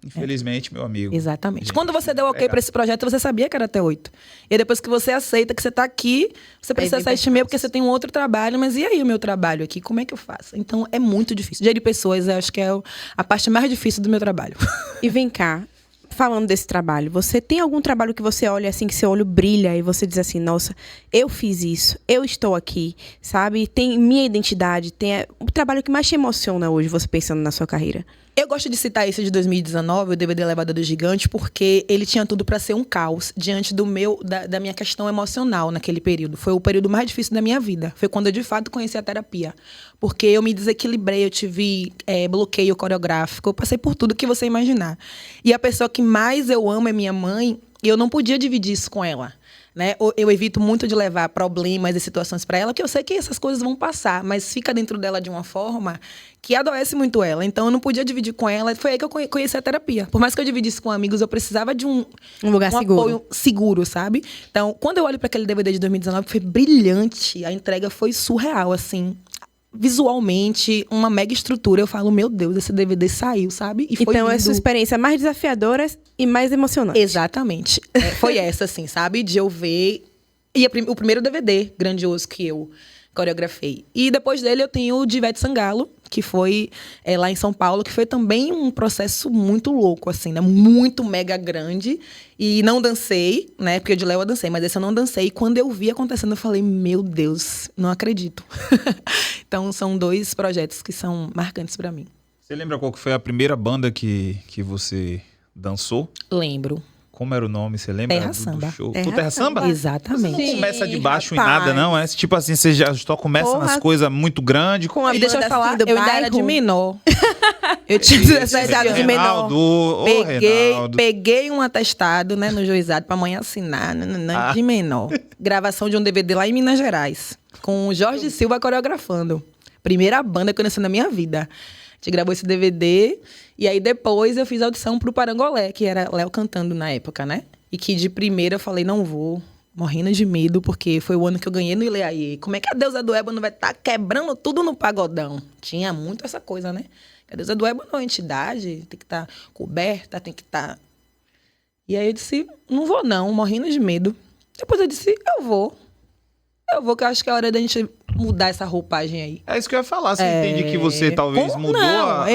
infelizmente, meu amigo. Exatamente. Gente, quando você deu ok para esse projeto, você sabia que era até 8. E aí, depois que você aceita que você tá aqui, você precisa sair 7h30 porque você tem um outro trabalho. Mas e aí o meu trabalho aqui? Como é que eu faço? Então, é muito difícil. Gerir pessoas, eu acho que é a parte mais difícil do meu trabalho. E vem cá, falando desse trabalho, você tem algum trabalho que você olha assim, que seu olho brilha e você diz assim, nossa, eu fiz isso, eu estou aqui, sabe? Tem minha identidade, tem o trabalho que mais te emociona hoje, você pensando na sua carreira? Eu gosto de citar esse de 2019, o DVD Levada do Gigante, porque ele tinha tudo para ser um caos diante da minha questão emocional naquele período. Foi o período mais difícil da minha vida. Foi quando eu, de fato, conheci a terapia. Porque eu me desequilibrei, eu tive bloqueio coreográfico, eu passei por tudo que você imaginar. E a pessoa que mais eu amo é minha mãe, e eu não podia dividir isso com ela. né? Eu evito muito de levar problemas e situações para ela, que eu sei que essas coisas vão passar, mas fica dentro dela de uma forma que adoece muito ela. Então, eu não podia dividir com ela. Foi aí que eu conheci a terapia. Por mais que eu dividisse com amigos, eu precisava de um lugar seguro. apoio seguro, sabe? Então, quando eu olho para aquele DVD de 2019, foi brilhante. A entrega foi surreal, assim. Visualmente, uma mega estrutura. Eu falo, meu Deus, esse DVD saiu, sabe? E foi Então, é a lindo. sua experiência mais desafiadora e mais emocionante. Exatamente. Foi essa, assim, sabe? De eu ver... E o primeiro DVD grandioso que eu coreografei. E depois dele eu tenho o de Ivete Sangalo, que foi lá em São Paulo, que foi também um processo muito louco, assim, né? Muito mega grande. E não dancei, né? Porque o de Léo eu dancei, mas esse eu não dancei. E quando eu vi acontecendo, eu falei, meu Deus, não acredito. Então, são 2 projetos que são marcantes pra mim. Você lembra qual que foi a primeira banda que você dançou? Lembro. Como era o nome? Você lembra? Terra do Samba. show? Terra Terra Samba? Samba. Exatamente. Não começa de Sim, baixo em rapaz. nada, não? É tipo assim, você já só começa Porra. nas coisas muito grandes. Com a E deixa eu banda falar, assim do eu ainda era bairro. de menor. Eu tinha 17 anos de menor. Reinaldo, ô, Reinaldo. Peguei um atestado, né, no juizado pra mãe assinar, de menor. Gravação de um DVD lá em Minas Gerais, com o Jorge Silva coreografando. Primeira banda que eu conheci na minha vida. A gente gravou esse DVD e aí depois eu fiz audição pro Parangolé, que era Léo cantando na época, né? E que de primeira eu falei, não vou, morrendo de medo, porque foi o ano que eu ganhei no Ileaie. Como é que a deusa do ébano vai estar quebrando tudo no pagodão? Tinha muito essa coisa, né? A deusa do ébano é uma entidade, tem que estar coberta, tem que estar... E aí eu disse, não vou não, morrendo de medo. Depois eu disse, eu vou, que eu acho que é hora da gente mudar essa roupagem aí. É isso que eu ia falar. Você entende que você talvez Como? mudou Não,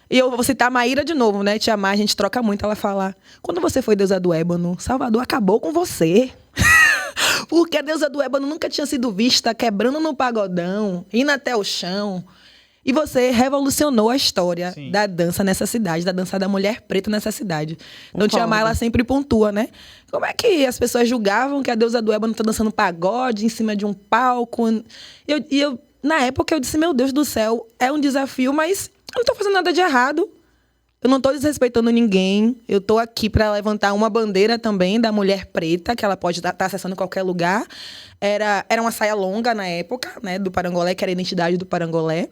E eu vou citar a Maíra de novo, né? Tia Mar, a gente troca muito. Ela fala, quando você foi deusa do ébano, Salvador acabou com você. Porque a deusa do ébano nunca tinha sido vista quebrando no pagodão, indo até o chão. E você revolucionou a história Sim. da dança nessa cidade, da dança da mulher preta nessa cidade. Então, Tia Concordo. Mar, ela sempre pontua, né? Como é que as pessoas julgavam que a deusa do ébano tá dançando pagode em cima de um palco? Eu, na época, eu disse, meu Deus do céu, é um desafio, mas eu não tô fazendo nada de errado. Eu não tô desrespeitando ninguém. Eu tô aqui para levantar uma bandeira também da mulher preta, que ela pode estar acessando qualquer lugar. Era uma saia longa na época, né, do Parangolé, que era a identidade do Parangolé.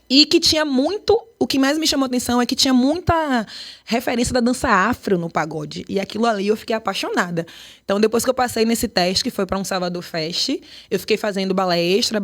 E que tinha muito... O que mais me chamou a atenção é que tinha muita referência da dança afro no pagode. E aquilo ali eu fiquei apaixonada. Então, depois que eu passei nesse teste, que foi para um Salvador Fest, eu fiquei fazendo balé extra,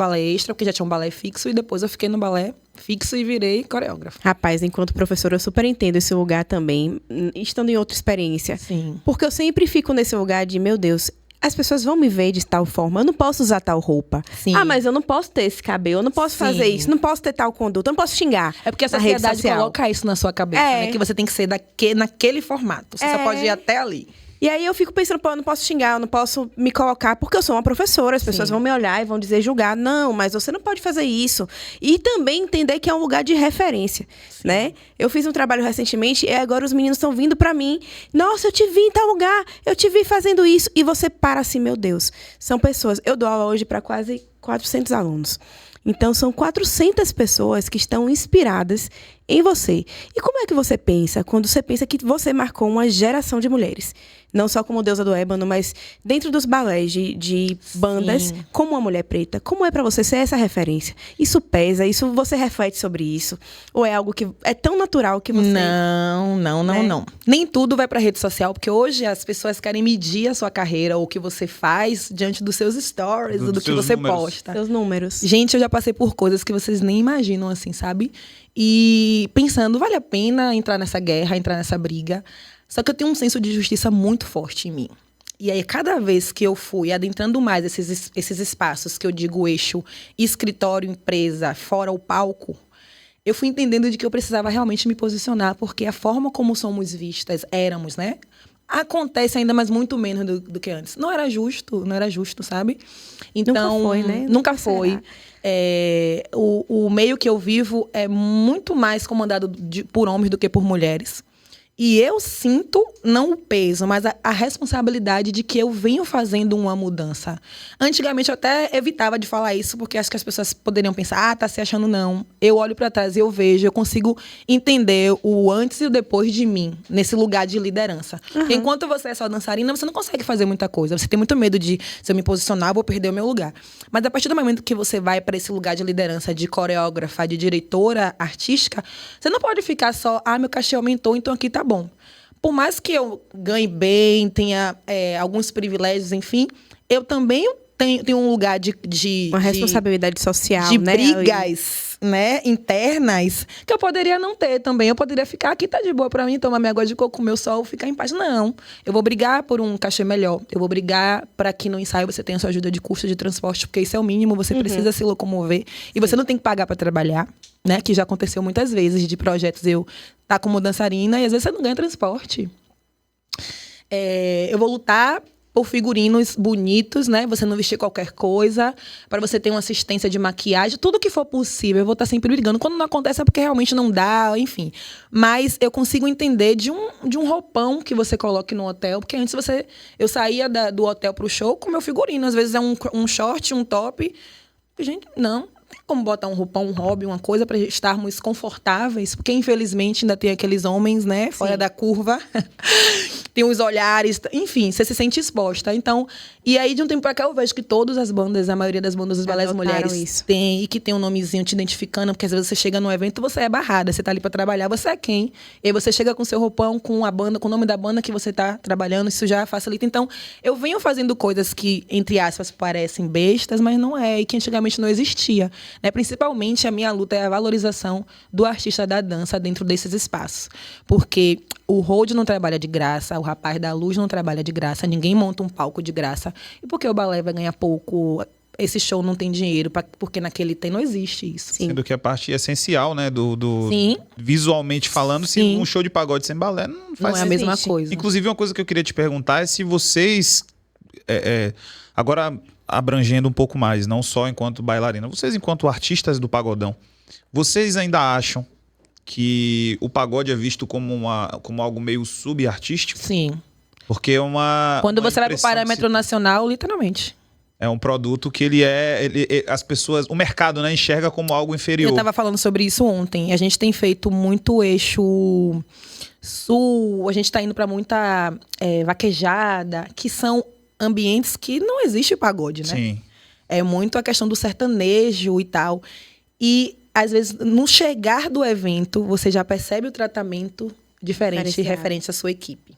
porque já tinha um balé fixo. E depois eu fiquei no balé fixo e virei coreógrafa. Rapaz, enquanto professora, eu super entendo esse lugar também, estando em outra experiência. Sim. Porque eu sempre fico nesse lugar de, meu Deus, as pessoas vão me ver de tal forma, eu não posso usar tal roupa. Sim. Ah, mas eu não posso ter esse cabelo, eu não posso Sim. fazer isso, não posso ter tal conduta, eu não posso xingar. É porque a na rede sociedade social. coloca isso na sua cabeça, É. né? Que você tem que ser naquele formato. Você só pode ir até ali. E aí eu fico pensando, pô, eu não posso xingar, eu não posso me colocar, porque eu sou uma professora, as pessoas vão me olhar e vão dizer, julgar. Não, mas você não pode fazer isso. E também entender que é um lugar de referência, né? Eu fiz um trabalho recentemente e agora os meninos estão vindo pra mim. Nossa, eu te vi em tal lugar, eu te vi fazendo isso. E você para assim, meu Deus. São pessoas, eu dou aula hoje para quase 400 alunos. Então, são 400 pessoas que estão inspiradas em você. E como é que você pensa quando você pensa que você marcou uma geração de mulheres? Não só como deusa do ébano, mas dentro dos balés de bandas, Sim. como uma mulher preta. Como é pra você ser essa referência? Isso pesa? Isso você reflete sobre isso? Ou é algo que é tão natural que você... Não. Nem tudo vai pra rede social, porque hoje as pessoas querem medir a sua carreira, ou o que você faz diante dos seus stories, do que seus você números. posta. Seus números. Gente, eu já passei por coisas que vocês nem imaginam, assim, sabe? E pensando, vale a pena entrar nessa guerra, entrar nessa briga? Só que eu tenho um senso de justiça muito forte em mim. E aí, cada vez que eu fui adentrando mais esses espaços, que eu digo eixo escritório, empresa, fora o palco, eu fui entendendo de que eu precisava realmente me posicionar, porque a forma como somos vistas, éramos, né? Acontece ainda, mas muito menos do que antes. Não era justo, sabe? Então, Nunca foi, né? Nunca foi. O meio que eu vivo é muito mais comandado por homens do que por mulheres. E eu sinto, não o peso, mas a responsabilidade de que eu venho fazendo uma mudança. Antigamente eu até evitava de falar isso, porque acho que as pessoas poderiam pensar, tá se achando não. Eu olho para trás e eu vejo, eu consigo entender o antes e o depois de mim, nesse lugar de liderança. Porque enquanto você é só dançarina, você não consegue fazer muita coisa. Você tem muito medo de, se eu me posicionar, eu vou perder o meu lugar. Mas a partir do momento que você vai para esse lugar de liderança, de coreógrafa, de diretora artística, você não pode ficar só, meu cachê aumentou, então aqui tá bom. Por mais que eu ganhe bem, tenha alguns privilégios, enfim, eu também tenho um lugar uma responsabilidade social, de né? brigas, né, internas, que eu poderia não ter também. Eu poderia ficar aqui, tá de boa pra mim, tomar minha água de coco, comer o sol, ficar em paz. Não. Eu vou brigar por um cachê melhor. Eu vou brigar para que no ensaio você tenha sua ajuda de custo de transporte, porque isso é o mínimo, você precisa se locomover. E você não tem que pagar para trabalhar, né? Que já aconteceu muitas vezes de projetos eu tá como dançarina e às vezes você não ganha transporte. Eu vou lutar por figurinos bonitos, né? Você não vestir qualquer coisa, para você ter uma assistência de maquiagem, tudo que for possível. Eu vou estar sempre brigando. Quando não acontece é porque realmente não dá, enfim. Mas eu consigo entender de um roupão que você coloque no hotel, porque antes eu saía do hotel pro show com meu figurino. Às vezes é um short, um top. Gente, não tem como botar um roupão, um hobby, uma coisa para estarmos confortáveis, porque infelizmente ainda tem aqueles homens, né, fora da curva. Tem os olhares, enfim, você se sente exposta. Então, e aí de um tempo pra cá eu vejo que todas as bandas, a maioria das bandas dos balés mulheres tem, e que tem um nomezinho te identificando, porque às vezes você chega num evento, você é barrada, você tá ali pra trabalhar, você é quem? E aí você chega com seu roupão, com a banda, com o nome da banda que você tá trabalhando, isso já facilita. Então, eu venho fazendo coisas que, entre aspas, parecem bestas, mas não é, e que antigamente não existia. Né? Principalmente a minha luta é a valorização do artista da dança dentro desses espaços. Porque o hold não trabalha de graça, o rapaz da luz não trabalha de graça, ninguém monta um palco de graça. E porque o balé vai ganhar pouco, esse show não tem dinheiro, porque naquele tem, não existe isso. Sim. Sendo que a parte essencial, né, Sim. Visualmente falando, se um show de pagode sem balé não faz não é a mesma coisa. Inclusive, uma coisa que eu queria te perguntar é se vocês, agora abrangendo um pouco mais, não só enquanto bailarina, vocês enquanto artistas do pagodão, vocês ainda acham que o pagode é visto como algo meio subartístico? Sim. Porque é uma... Quando uma você vai para o parâmetro nacional, literalmente. É um produto que as pessoas, o mercado, né, enxerga como algo inferior. Eu estava falando sobre isso ontem. A gente tem feito muito eixo sul, a gente está indo para muita vaquejada, que são ambientes que não existe pagode, né? Sim. É muito a questão do sertanejo e tal. E às vezes, no chegar do evento, você já percebe o tratamento diferente referente à sua equipe.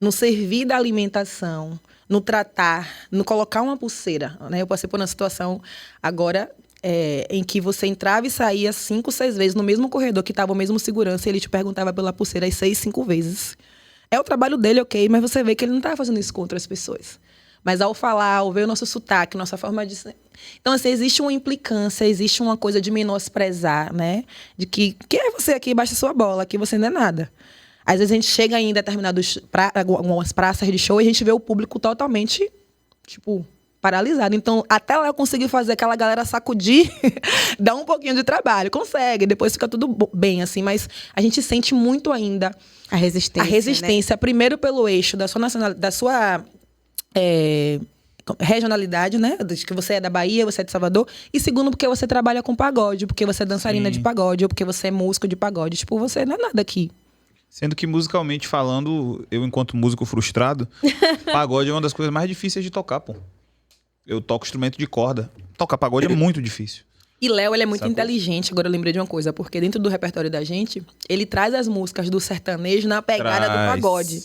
No servir da alimentação, no tratar, no colocar uma pulseira. Né? Eu passei por uma situação agora em que você entrava e saía 5, 6 vezes no mesmo corredor que estava o mesmo segurança e ele te perguntava pela pulseira as 6, 5 vezes. É o trabalho dele, ok, mas você vê que ele não estava fazendo isso com outras pessoas. Mas ao falar, ao ver o nosso sotaque, nossa forma de... Então, assim, existe uma implicância, existe uma coisa de menosprezar, né? De que, quem é você aqui, baixa sua bola, aqui você não é nada. Às vezes a gente chega em algumas praças de show e a gente vê o público totalmente, paralisado. Então, até lá eu consegui fazer aquela galera sacudir, dar um pouquinho de trabalho. Consegue, depois fica tudo bem, assim. Mas a gente sente muito ainda... A resistência, né? Primeiro pelo eixo da sua regionalidade, né? De que você é da Bahia, você é de Salvador. E segundo, porque você trabalha com pagode, porque você é dançarina de pagode, ou porque você é músico de pagode. Você não é nada aqui. Sendo que, musicalmente falando, eu, enquanto músico frustrado, pagode é uma das coisas mais difíceis de tocar, pô. Eu toco instrumento de corda. Tocar pagode é muito difícil. E Léo, ele é muito inteligente. Agora eu lembrei de uma coisa, porque dentro do repertório da gente, ele traz as músicas do sertanejo na pegada do pagode.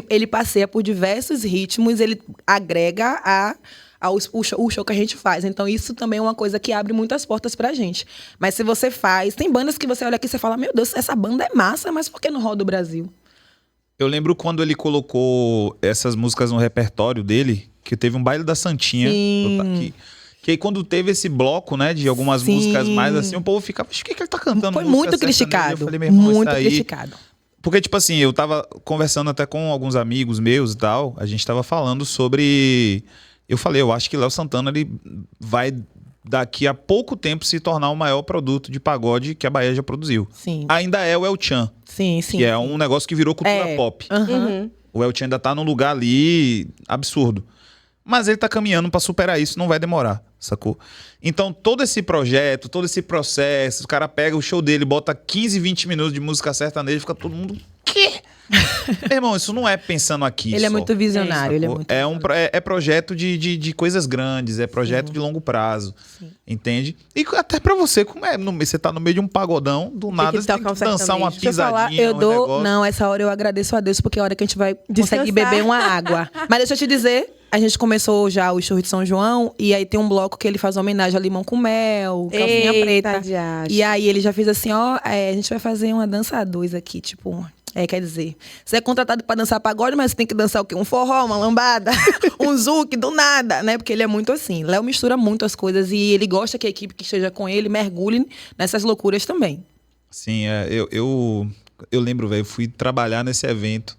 Ele passeia por diversos ritmos, ele agrega o show que a gente faz. Então isso também é uma coisa que abre muitas portas pra gente. Mas se você faz... Tem bandas que você olha aqui e você fala, meu Deus, essa banda é massa, mas por que não roda o Brasil? Eu lembro quando ele colocou essas músicas no repertório dele, que teve um baile da Santinha. Que aí quando teve esse bloco, né, de algumas músicas mais assim, o povo ficava, o que ele tá cantando? Foi muito criticado. Eu falei, meu irmão, muito criticado. Porque, tipo assim, eu tava conversando até com alguns amigos meus e tal, a gente tava falando sobre... Eu falei, eu acho que Léo Santana, ele vai daqui a pouco tempo se tornar o maior produto de pagode que a Bahia já produziu. Sim. Ainda é o El Chan, Sim, sim. que é um negócio que virou cultura pop. Aham. O El Chan ainda tá num lugar ali absurdo. Mas ele tá caminhando pra superar isso, não vai demorar, sacou? Então, todo esse projeto, todo esse processo, o cara pega o show dele, bota 15, 20 minutos de música sertaneja, fica todo mundo... Quê? Meu irmão, isso não é pensando aqui Ele é só, muito visionário. Ele é sacou? muito É projeto de coisas grandes, é projeto de longo prazo, entende? E até pra você, como é? Você tá no meio de um pagodão, do nada você tem que dançar uma Deixa eu falar, pisadinha, eu um dou... negócio. Não, essa hora eu agradeço a Deus, porque é a hora que a gente vai conseguir Descansar. beber uma água. Mas deixa eu te dizer, a gente começou já o show de São João, e aí tem um bloco que ele faz homenagem a Limão com Mel, Calcinha Preta. Diacho. E aí ele já fez assim, ó, a gente vai fazer uma dança a dois aqui, tipo... quer dizer, você é contratado pra dançar pagode, mas você tem que dançar o quê? Um forró, uma lambada, um zouk, do nada, né? Porque ele é muito assim. Léo mistura muito as coisas e ele gosta que a equipe que esteja com ele mergulhe nessas loucuras também. Sim, eu lembro, velho, eu fui trabalhar nesse evento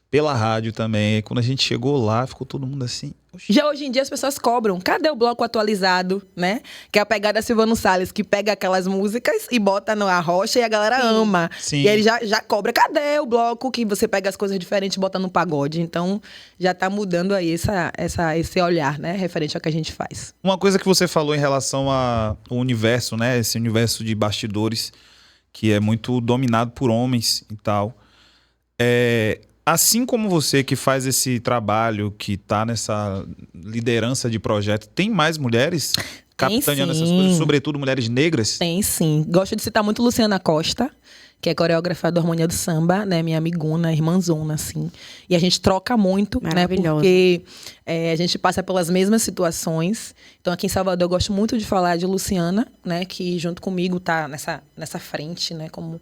pela rádio também. Quando a gente chegou lá, ficou todo mundo assim... "Oxi." Já hoje em dia as pessoas cobram. Cadê o bloco atualizado, né? Que é a pegada Silvano Salles, que pega aquelas músicas e bota na rocha e a galera ama. Sim. E aí ele já cobra. Cadê o bloco que você pega as coisas diferentes e bota no pagode? Então, já tá mudando aí esse olhar, né? Referente ao que a gente faz. Uma coisa que você falou em relação ao universo, né? Esse universo de bastidores, que é muito dominado por homens e tal. Assim como você que faz esse trabalho, que tá nessa liderança de projeto, tem mais mulheres capitaneando essas coisas, sobretudo mulheres negras? Tem sim. Gosto de citar muito Luciana Costa, que é coreógrafa do Harmonia do Samba, né? Minha amigona, irmãzona, assim. E a gente troca muito, né? Porque a gente passa pelas mesmas situações. Então, aqui em Salvador, eu gosto muito de falar de Luciana, né? Que junto comigo tá nessa frente, né? Como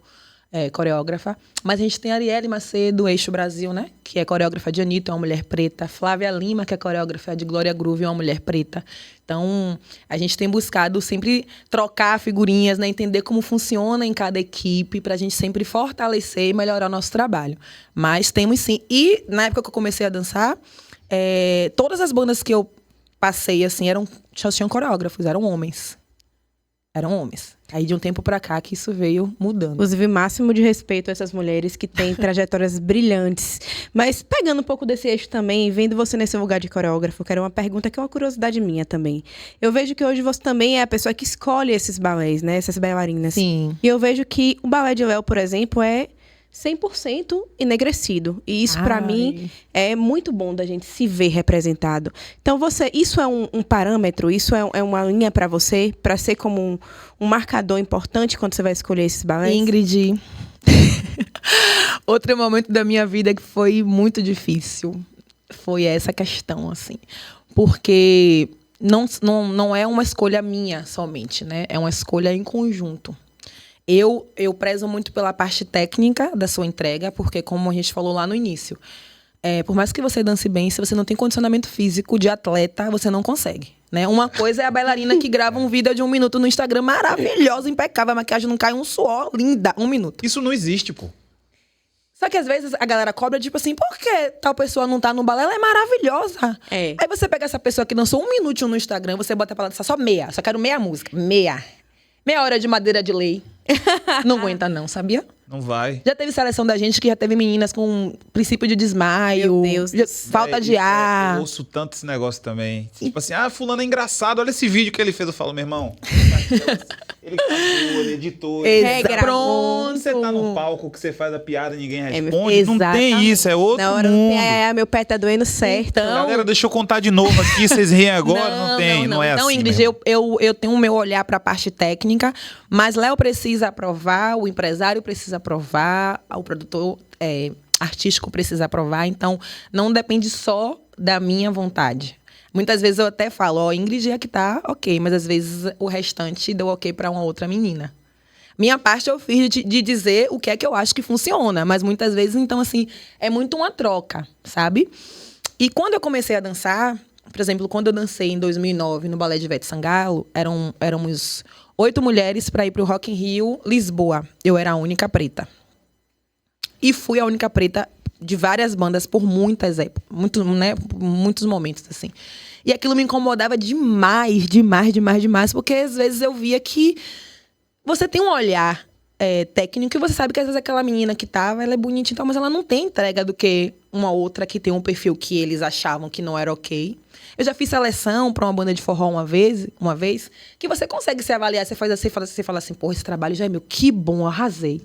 coreógrafa. Mas a gente tem a Arielle Macedo, Eixo Brasil, né? Que é coreógrafa de Anitta, uma mulher preta. Flávia Lima, que é coreógrafa de Glória Groove, uma mulher preta. Então, a gente tem buscado sempre trocar figurinhas, né? Entender como funciona em cada equipe, pra gente sempre fortalecer e melhorar o nosso trabalho. Mas temos sim. E, na época que eu comecei a dançar, todas as bandas que eu passei, assim, só tinham coreógrafos, eram homens. Eram homens. Aí, de um tempo pra cá, que isso veio mudando. Inclusive, máximo de respeito a essas mulheres que têm trajetórias brilhantes. Mas, pegando um pouco desse eixo também, vendo você nesse lugar de coreógrafo, quero uma pergunta que é uma curiosidade minha também. Eu vejo que hoje você também é a pessoa que escolhe esses balés, né? Essas bailarinas. Sim. E eu vejo que o balé de Léo, por exemplo, é 100% enegrecido. E isso, pra mim, é muito bom da gente se ver representado. Então, isso é um parâmetro? Isso é uma linha pra você? Pra ser como um marcador importante quando você vai escolher esses balés? Ingrid, outro momento da minha vida que foi muito difícil foi essa questão, assim. Porque não é uma escolha minha somente, né? É uma escolha em conjunto. Eu prezo muito pela parte técnica da sua entrega, porque, como a gente falou lá no início, por mais que você dance bem, se você não tem condicionamento físico de atleta, você não consegue, né? Uma coisa é a bailarina que grava um vídeo de 1 minuto no Instagram, maravilhosa, impecável, a maquiagem não cai um suor, linda, 1 minuto. Isso não existe, pô. Só que às vezes a galera cobra, tipo assim, por que tal pessoa não tá no balé? Ela é maravilhosa. É. Aí você pega essa pessoa que dançou 1 minutinho no Instagram, você bota pra ela dançar só meia, só quero meia música, meia hora de madeira de lei. Não aguenta não, sabia? Não vai. Já teve seleção da gente que já teve meninas com princípio de desmaio, Meu Deus falta de ar. Eu ouço tanto esse negócio também. Tipo assim, fulano é engraçado, olha esse vídeo que ele fez. Eu falo, meu irmão, ele cantou, ele editou. Pronto. Você tá no palco que você faz a piada e ninguém responde. Não exatamente. tem isso, é outro Na hora mundo. não tem, meu pé tá doendo certo. Então, Galera, deixa eu contar de novo aqui, vocês riem agora, não tem, não é então, assim. Ingrid, eu tenho o meu olhar para a parte técnica, mas Léo precisa aprovar, o empresário precisa aprovar, o produtor artístico precisa aprovar, então não depende só da minha vontade. Muitas vezes eu até falo, Ingrid é que tá ok, mas às vezes o restante deu ok para uma outra menina. Minha parte eu fiz de dizer o que é que eu acho que funciona, mas muitas vezes, então, assim, é muito uma troca, sabe? E quando eu comecei a dançar, por exemplo, quando eu dancei em 2009 no Balé de Ivete Sangalo, éramos 8 mulheres para ir para o Rock in Rio, Lisboa. Eu era a única preta. e fui a única preta de várias bandas por muitas épocas, muitos momentos, assim. E aquilo me incomodava demais, porque às vezes eu via que você tem um olhar técnico e você sabe que às vezes aquela menina que tava, ela é bonita e tal, mas ela não tem entrega do que uma outra que tem um perfil que eles achavam que não era ok. Eu já fiz seleção para uma banda de forró uma vez, que você consegue se avaliar, você faz assim, você fala assim, porra, esse trabalho já é meu, que bom, arrasei.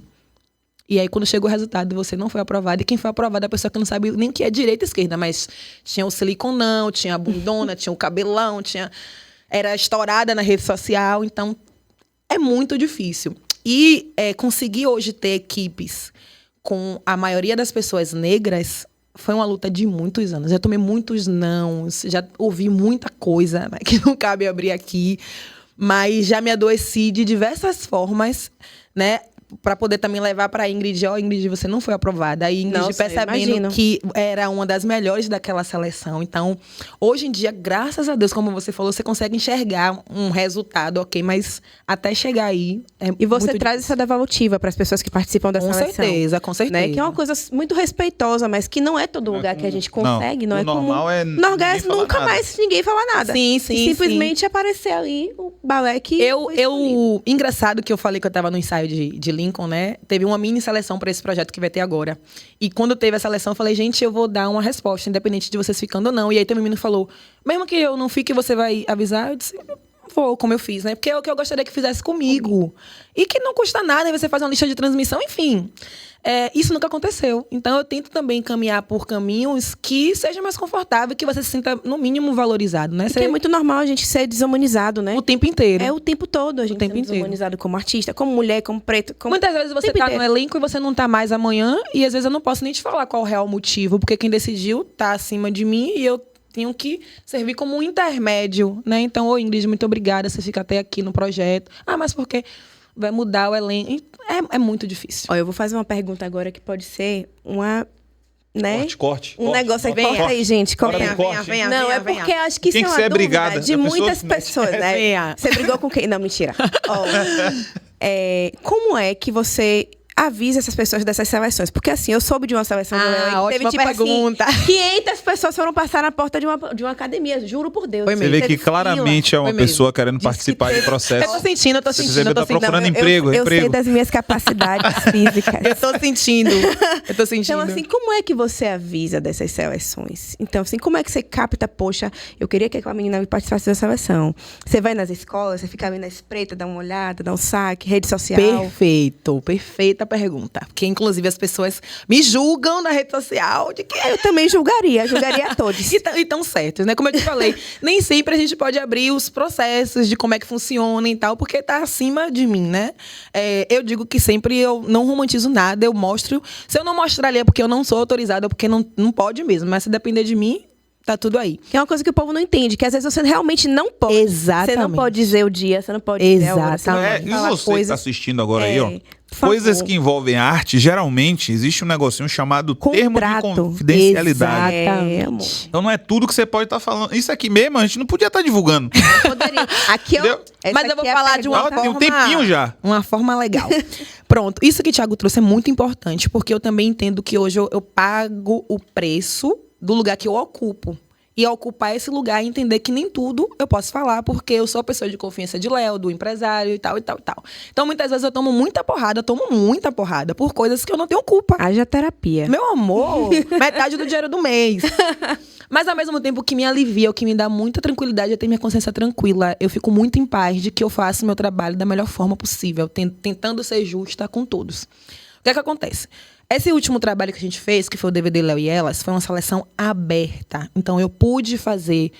E aí, quando chega o resultado, você não foi aprovado. E quem foi aprovado é a pessoa que não sabe nem o que é direita e esquerda, mas tinha o siliconão, tinha a bundona, tinha o cabelão, era estourada na rede social. Então, é muito difícil. E conseguir hoje ter equipes com a maioria das pessoas negras foi uma luta de muitos anos. Já tomei muitos nãos, já ouvi muita coisa, né, que não cabe abrir aqui. Mas já me adoeci de diversas formas, né? Para poder também levar para Ingrid, Ingrid, você não foi aprovada. Aí Ingrid percebendo que era uma das melhores daquela seleção. Então, hoje em dia, graças a Deus, como você falou, você consegue enxergar um resultado, ok, mas até chegar aí E você traz essa devolutiva para as pessoas que participam da seleção. Com certeza. Né? Que é uma coisa muito respeitosa, mas que não é todo lugar que a gente consegue, não é comum. Nordeste nunca mais ninguém fala nada. Sim. Simplesmente aparecer ali o balé que... Engraçado que eu falei que eu estava no ensaio de Lincoln, né? Teve uma mini seleção para esse projeto que vai ter agora. E quando teve a seleção, eu falei, gente, eu vou dar uma resposta, independente de vocês ficando ou não. E aí tem um menino que falou, mesmo que eu não fique, você vai avisar? Eu disse, vou, como eu fiz, né? Porque é o que eu gostaria que fizesse comigo. E que não custa nada, aí você faz uma lista de transmissão, enfim. Isso nunca aconteceu. Então, eu tento também caminhar por caminhos que seja mais confortável, que você se sinta, no mínimo, valorizado, né? Porque é muito normal a gente ser desumanizado, né? O tempo inteiro. É o tempo todo a gente ser desumanizado como artista, como mulher, como preto. Muitas vezes você tá no elenco e você não tá mais amanhã, e às vezes eu não posso nem te falar qual é o real motivo, porque quem decidiu tá acima de mim e eu tenho que servir como um intermédio, né? Então, Ingrid, muito obrigada, você fica até aqui no projeto. Mas por quê? Vai mudar o elenco. É muito difícil. Eu vou fazer uma pergunta agora que pode ser uma... Né? Corte. Negócio aí. Corta aí, gente. Venha. Não, é porque acho que isso é uma dúvida de muitas pessoas, né? Venha. Você brigou com quem? Não, mentira. Como é que você avisa essas pessoas dessas seleções? Porque assim, eu soube de uma seleção do Léo que teve, tipo pergunta. assim, 500 pessoas foram passar na porta de uma academia, juro por Deus. Você vê que claramente é uma pessoa querendo participar de processo. Eu tô sentindo. Você tá procurando emprego. Eu sei das minhas capacidades físicas. Eu tô sentindo. Então, assim, como é que você avisa dessas seleções? Então, assim, como é que você capta, poxa, eu queria que aquela menina participasse da seleção. Você vai nas escolas, você fica ali na espreita, dá uma olhada, dá um saque, rede social. Perfeita pergunta. Porque, inclusive, as pessoas me julgam na rede social de que... Eu também julgaria a todos. E tão certos, né? Como eu te falei, nem sempre a gente pode abrir os processos de como é que funciona e tal, porque tá acima de mim, né? Eu digo que sempre eu não romantizo nada, eu mostro. Se eu não mostrar ali é porque eu não sou autorizada, porque não pode mesmo. Mas se depender de mim, tá tudo aí. Que é uma coisa que o povo não entende, que às vezes você realmente não pode. Exatamente. Você não pode dizer o dia, você não pode dizer a hora. E você que tá assistindo agora aí, ó. Coisas que envolvem arte, geralmente, existe um negocinho chamado termo de confidencialidade. Exatamente. Então não é tudo que você pode estar falando. Isso aqui mesmo, a gente não podia estar divulgando. Poderia. Aqui mas eu vou falar de uma forma... Tem um tempinho já. Uma forma legal. Pronto. Isso que o Thiago trouxe é muito importante, porque eu também entendo que hoje eu pago o preço do lugar que eu ocupo. E ocupar esse lugar e entender que nem tudo eu posso falar, porque eu sou a pessoa de confiança de Léo, do empresário e tal. Então, muitas vezes eu tomo muita porrada por coisas que eu não tenho culpa. Haja terapia. Meu amor, metade do dinheiro do mês. Mas, ao mesmo tempo, o que me alivia, o que me dá muita tranquilidade é ter minha consciência tranquila. Eu fico muito em paz de que eu faço meu trabalho da melhor forma possível, tentando ser justa com todos. O que é que acontece? Esse último trabalho que a gente fez, que foi o DVD Léo e Elas, foi uma seleção aberta. Então, eu pude fazer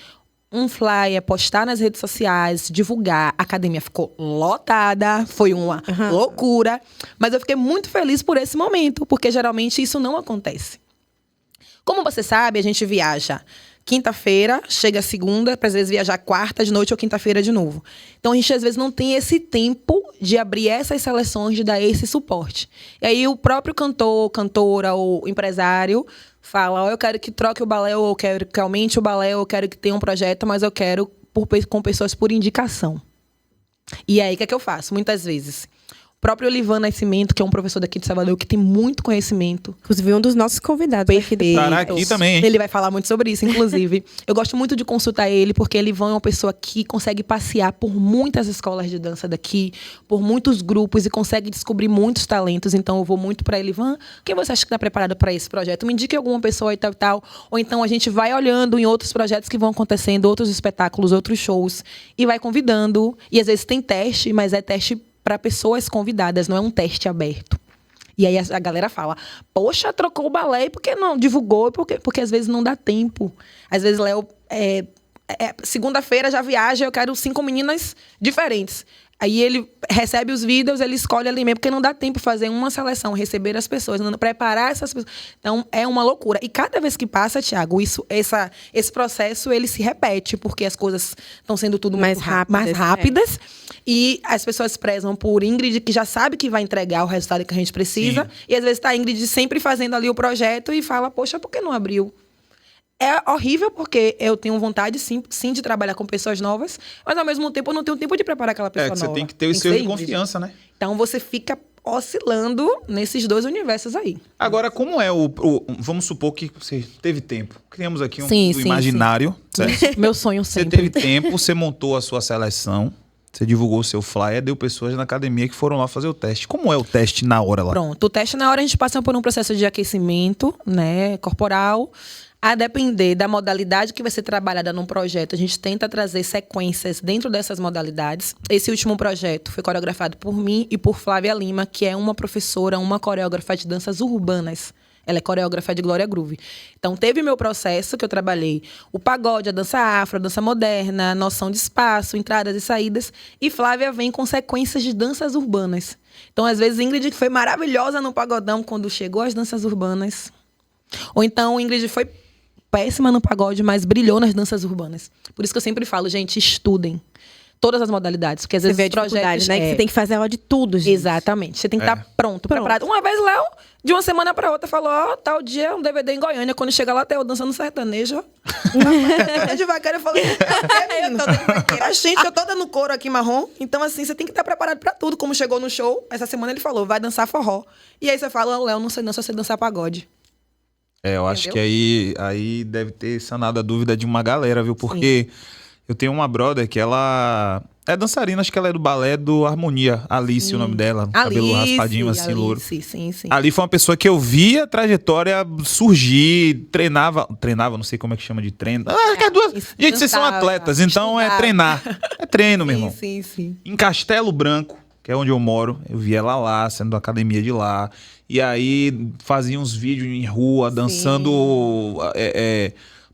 um flyer, postar nas redes sociais, divulgar. A academia ficou lotada, foi uma loucura. Mas eu fiquei muito feliz por esse momento, porque geralmente isso não acontece. Como você sabe, a gente viaja quinta-feira, chega segunda, para às vezes viajar quarta de noite ou quinta-feira de novo. Então, a gente às vezes não tem esse tempo de abrir essas seleções, de dar esse suporte. E aí, o próprio cantor, cantora ou empresário fala, eu quero que troque o balé, ou eu quero que aumente o balé, ou eu quero que tenha um projeto, mas eu quero com pessoas por indicação. E aí, o que é que eu faço? Muitas vezes, o próprio Olivan Nascimento, que é um professor daqui de Salvador, que tem muito conhecimento. Inclusive, um dos nossos convidados aqui do Estará aqui também, hein? Ele vai falar muito sobre isso, inclusive. Eu gosto muito de consultar ele, porque Elivan é uma pessoa que consegue passear por muitas escolas de dança daqui, por muitos grupos, e consegue descobrir muitos talentos. Então, eu vou muito para Elivan. Quem você acha que está preparado para esse projeto? Me indique alguma pessoa e tal e tal. Ou então, a gente vai olhando em outros projetos que vão acontecendo, outros espetáculos, outros shows, e vai convidando. E, às vezes, tem teste, mas é teste para pessoas convidadas, não é um teste aberto. E aí a galera fala, poxa, trocou o balé, por que não divulgou? Porque às vezes não dá tempo. Às vezes Léo, segunda-feira já viaja, eu quero 5 meninas diferentes. Aí ele recebe os vídeos, ele escolhe ali mesmo, porque não dá tempo fazer uma seleção, receber as pessoas, preparar essas pessoas. Então, é uma loucura. E cada vez que passa, Thiago, esse processo, ele se repete, porque as coisas estão sendo tudo mais rápidas. E as pessoas prezam por Ingrid, que já sabe que vai entregar o resultado que a gente precisa. Sim. E, às vezes, tá a Ingrid sempre fazendo ali o projeto e fala, poxa, por que não abriu? É horrível porque eu tenho vontade, sim, de trabalhar com pessoas novas, mas, ao mesmo tempo, eu não tenho tempo de preparar aquela pessoa nova. Você tem que ter o seu de confiança, né? Então, você fica oscilando nesses dois universos aí. Agora, como é vamos supor que você teve tempo. Criamos aqui um sim, imaginário. Certo? Meu sonho sempre. Você teve tempo, você montou a sua seleção, você divulgou o seu flyer, deu pessoas na academia que foram lá fazer o teste. Como é o teste na hora lá? Pronto, o teste na hora a gente passa por um processo de aquecimento, né, corporal. A depender da modalidade que vai ser trabalhada num projeto, a gente tenta trazer sequências dentro dessas modalidades. Esse último projeto foi coreografado por mim e por Flávia Lima, que é uma professora, uma coreógrafa de danças urbanas. Ela é coreógrafa de Glória Groove. Então, teve meu processo, que eu trabalhei o pagode, a dança afro, a dança moderna, a noção de espaço, entradas e saídas. E Flávia vem com sequências de danças urbanas. Então, às vezes, Ingrid foi maravilhosa no pagodão quando chegou às danças urbanas. Ou então, Ingrid foi péssima no pagode, mas brilhou nas danças urbanas. Por isso que eu sempre falo, gente, estudem todas as modalidades, porque às vezes os projetos, né, que você tem que fazer aula de tudo, gente. Exatamente, você tem que estar pronto, preparado. Uma vez, Léo, de uma semana para outra, falou, tal dia, um DVD em Goiânia, quando chega lá, até eu dançando sertanejo, devagar, eu falei, gente, eu tô dando couro aqui marrom, então assim, você tem que estar preparado para tudo. Como chegou no show, essa semana ele falou, vai dançar forró. E aí você fala, Léo, não sei não, só sei dançar pagode. Eu acho que aí deve ter sanado a dúvida de uma galera, viu? Porque eu tenho uma brother que ela é dançarina, acho que ela é do balé do Harmonia. Alice, o nome dela. Cabelo raspadinho, assim, louro. Sim. Ali foi uma pessoa que eu via a trajetória surgir, treinava, não sei como é que chama de treino. Gente, vocês são atletas, então é treinar. É treino, meu irmão. Sim. Em Castelo Branco, que é onde eu moro, eu vi ela lá, sendo da academia de lá. E aí fazia uns vídeos em rua, dançando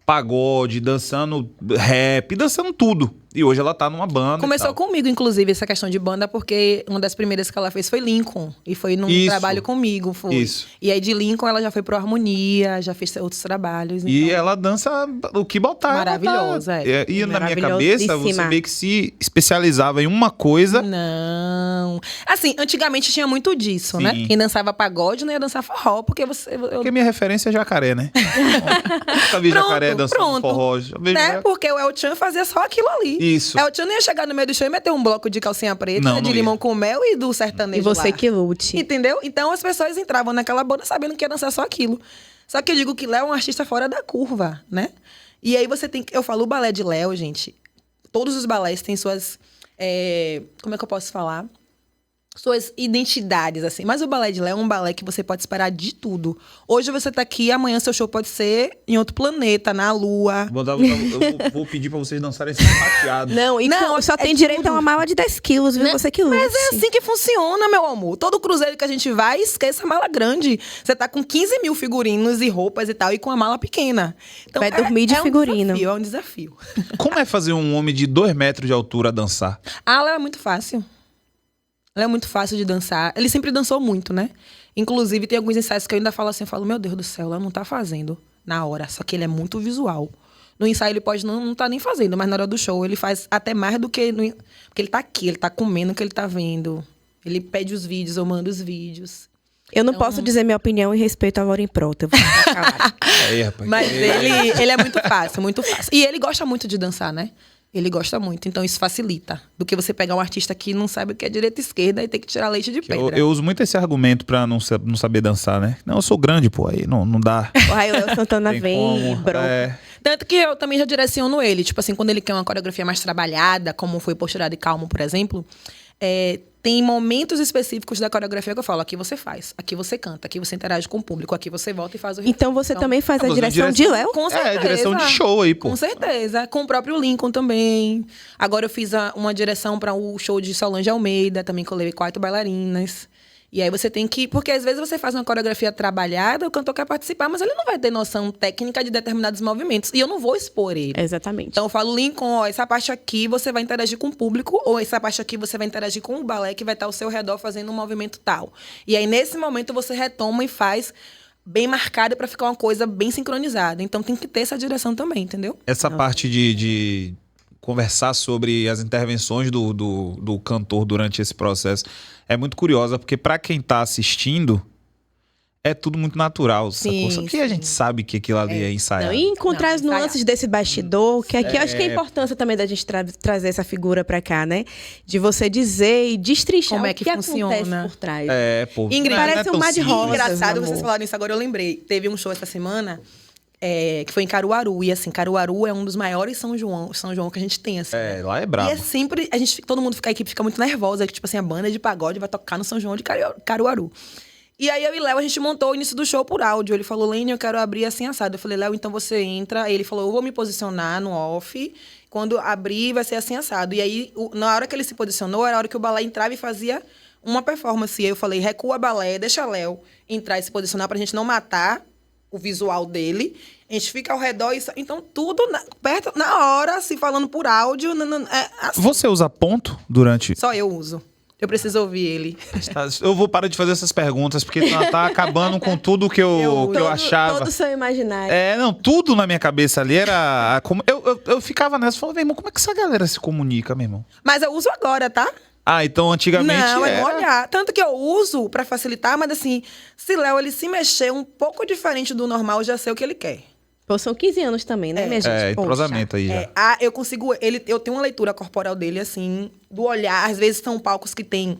pagode, dançando rap, dançando tudo. E hoje ela tá numa banda. Começou comigo, inclusive, essa questão de banda, porque uma das primeiras que ela fez foi Lincoln. E foi num trabalho comigo, foi. Isso. E aí de Lincoln ela já foi pro Harmonia, já fez outros trabalhos. E então... ela dança o que botar. Maravilhosa, E na minha cabeça, você meio que se especializava em uma coisa. Não. Assim, antigamente tinha muito disso, né? Quem dançava pagode não ia dançar forró, porque você... Porque minha referência é Jacaré, né? Nunca vi Jacaré dançando forró. Porque o El Chan fazia só aquilo ali. Isso. El Chan não ia chegar no meio do show e meter um bloco de calcinha preta, de limão com mel e do sertanejo. E você lá. que lute. Entendeu? Então as pessoas entravam naquela banda sabendo que ia dançar só aquilo. Só que eu digo que Léo é um artista fora da curva, né? E aí você tem que... Eu falo o balé de Léo, gente. Todos os balés têm suas... como é que eu posso falar? Suas identidades, assim. Mas o balé de Léo é um balé que você pode esperar de tudo. Hoje você tá aqui, amanhã seu show pode ser em outro planeta, na Lua. Eu vou pedir pra vocês dançarem sapateado. Não, só tem direito a uma mala de 10 quilos, viu? Né? Você que lute. Mas é assim que funciona, meu amor. Todo cruzeiro que a gente vai, esqueça a mala grande. Você tá com 15 mil figurinos e roupas e tal, e com a mala pequena. Então, vai dormir de figurino. É um desafio. Como é fazer um homem de 2 metros de altura dançar? Ela é muito fácil. Ela é muito fácil de dançar. Ele sempre dançou muito, né? Inclusive, tem alguns ensaios que eu ainda falo assim, eu falo, meu Deus do céu, ela não tá fazendo na hora. Só que ele é muito visual. No ensaio ele pode não tá nem fazendo, mas na hora do show ele faz até mais do que... Porque ele tá aqui, ele tá comendo o que ele tá vendo. Ele pede os vídeos, eu mando os vídeos. Eu não posso dizer minha opinião em respeito a Lauren Prota. Eu vou ficar calada. Mas ele é muito fácil, muito fácil. E ele gosta muito de dançar, né? Ele gosta muito, então isso facilita. Do que você pegar um artista que não sabe o que é direita e esquerda e ter que tirar leite de pedra. Eu uso muito esse argumento pra não saber dançar, né? Não, eu sou grande, pô, aí não dá. Aí o Léo Santana Tem vem e como. bronca. Tanto que eu também já direciono ele. Tipo assim, quando ele quer uma coreografia mais trabalhada, como foi Posturado e Calmo, por exemplo, tem momentos específicos da coreografia que eu falo, aqui você faz, aqui você canta, aqui você interage com o público, aqui você volta e faz o Então você também faz a Mas direção de Léo? Com certeza. Direção de show aí, pô. Com certeza. Com o próprio Lincoln também. Agora eu fiz uma direção para o show de Solange Almeida, também que eu levei 4 bailarinas. E aí você tem que... Porque às vezes você faz uma coreografia trabalhada, o cantor quer participar, mas ele não vai ter noção técnica de determinados movimentos. E eu não vou expor ele. Exatamente. Então eu falo, Lincoln, ó, essa parte aqui você vai interagir com o público, ou essa parte aqui você vai interagir com o balé que vai estar ao seu redor fazendo um movimento tal. E aí, nesse momento, você retoma e faz bem marcado para ficar uma coisa bem sincronizada. Então tem que ter essa direção também, entendeu? Essa parte de conversar sobre as intervenções do cantor durante esse processo é muito curiosa, porque pra quem tá assistindo, é tudo muito natural, sacou? Só que a gente sabe que aquilo ali é ensaiado. Não, e encontrar as nuances ensaiado. desse bastidor, que aqui eu acho que é a importância também da gente trazer essa figura pra cá, né? De você dizer e destrinchar Como é o que que funciona. acontece por trás. Pô. Ingrid, não é parece tão um mar de simples. rosas. Engraçado meu vocês amor. falarem isso agora, eu lembrei. Teve um show essa semana que foi em Caruaru. E assim, Caruaru é um dos maiores São João que a gente tem, assim. Lá é E brabo. é sempre... todo mundo, a equipe fica muito nervosa. Que, tipo assim, a banda de pagode vai tocar no São João de Caruaru. E aí eu e Léo, a gente montou o início do show por áudio. Ele falou, Lene, eu quero abrir assim assado. Eu falei, Léo, então você entra. Aí ele falou, eu vou me posicionar no off. Quando abrir, vai ser assim assado. E aí, na hora que ele se posicionou, era a hora que o balé entrava e fazia uma performance. E aí eu falei, recua balé, deixa Léo entrar e se posicionar pra gente não matar o visual dele. A gente fica ao redor. Então, tudo perto, na hora, se falando por áudio. Assim. Você usa ponto durante... Só eu uso. Eu preciso ouvir ele. Eu vou parar de fazer essas perguntas, porque tá acabando com tudo que eu achava. Todo o seu imaginário. Tudo na minha cabeça ali era... Eu ficava nessa, falando, meu irmão, como é que essa galera se comunica, meu irmão? Mas eu uso agora, tá? Então antigamente Não, era... é no olhar. Tanto que eu uso pra facilitar, mas assim, se Léo ele se mexer um pouco diferente do normal, eu já sei o que ele quer. Pô, são 15 anos também, né, minha gente? Poxa. Entrosamento aí já. Eu consigo... Eu tenho uma leitura corporal dele, assim, do olhar. Às vezes são palcos que tem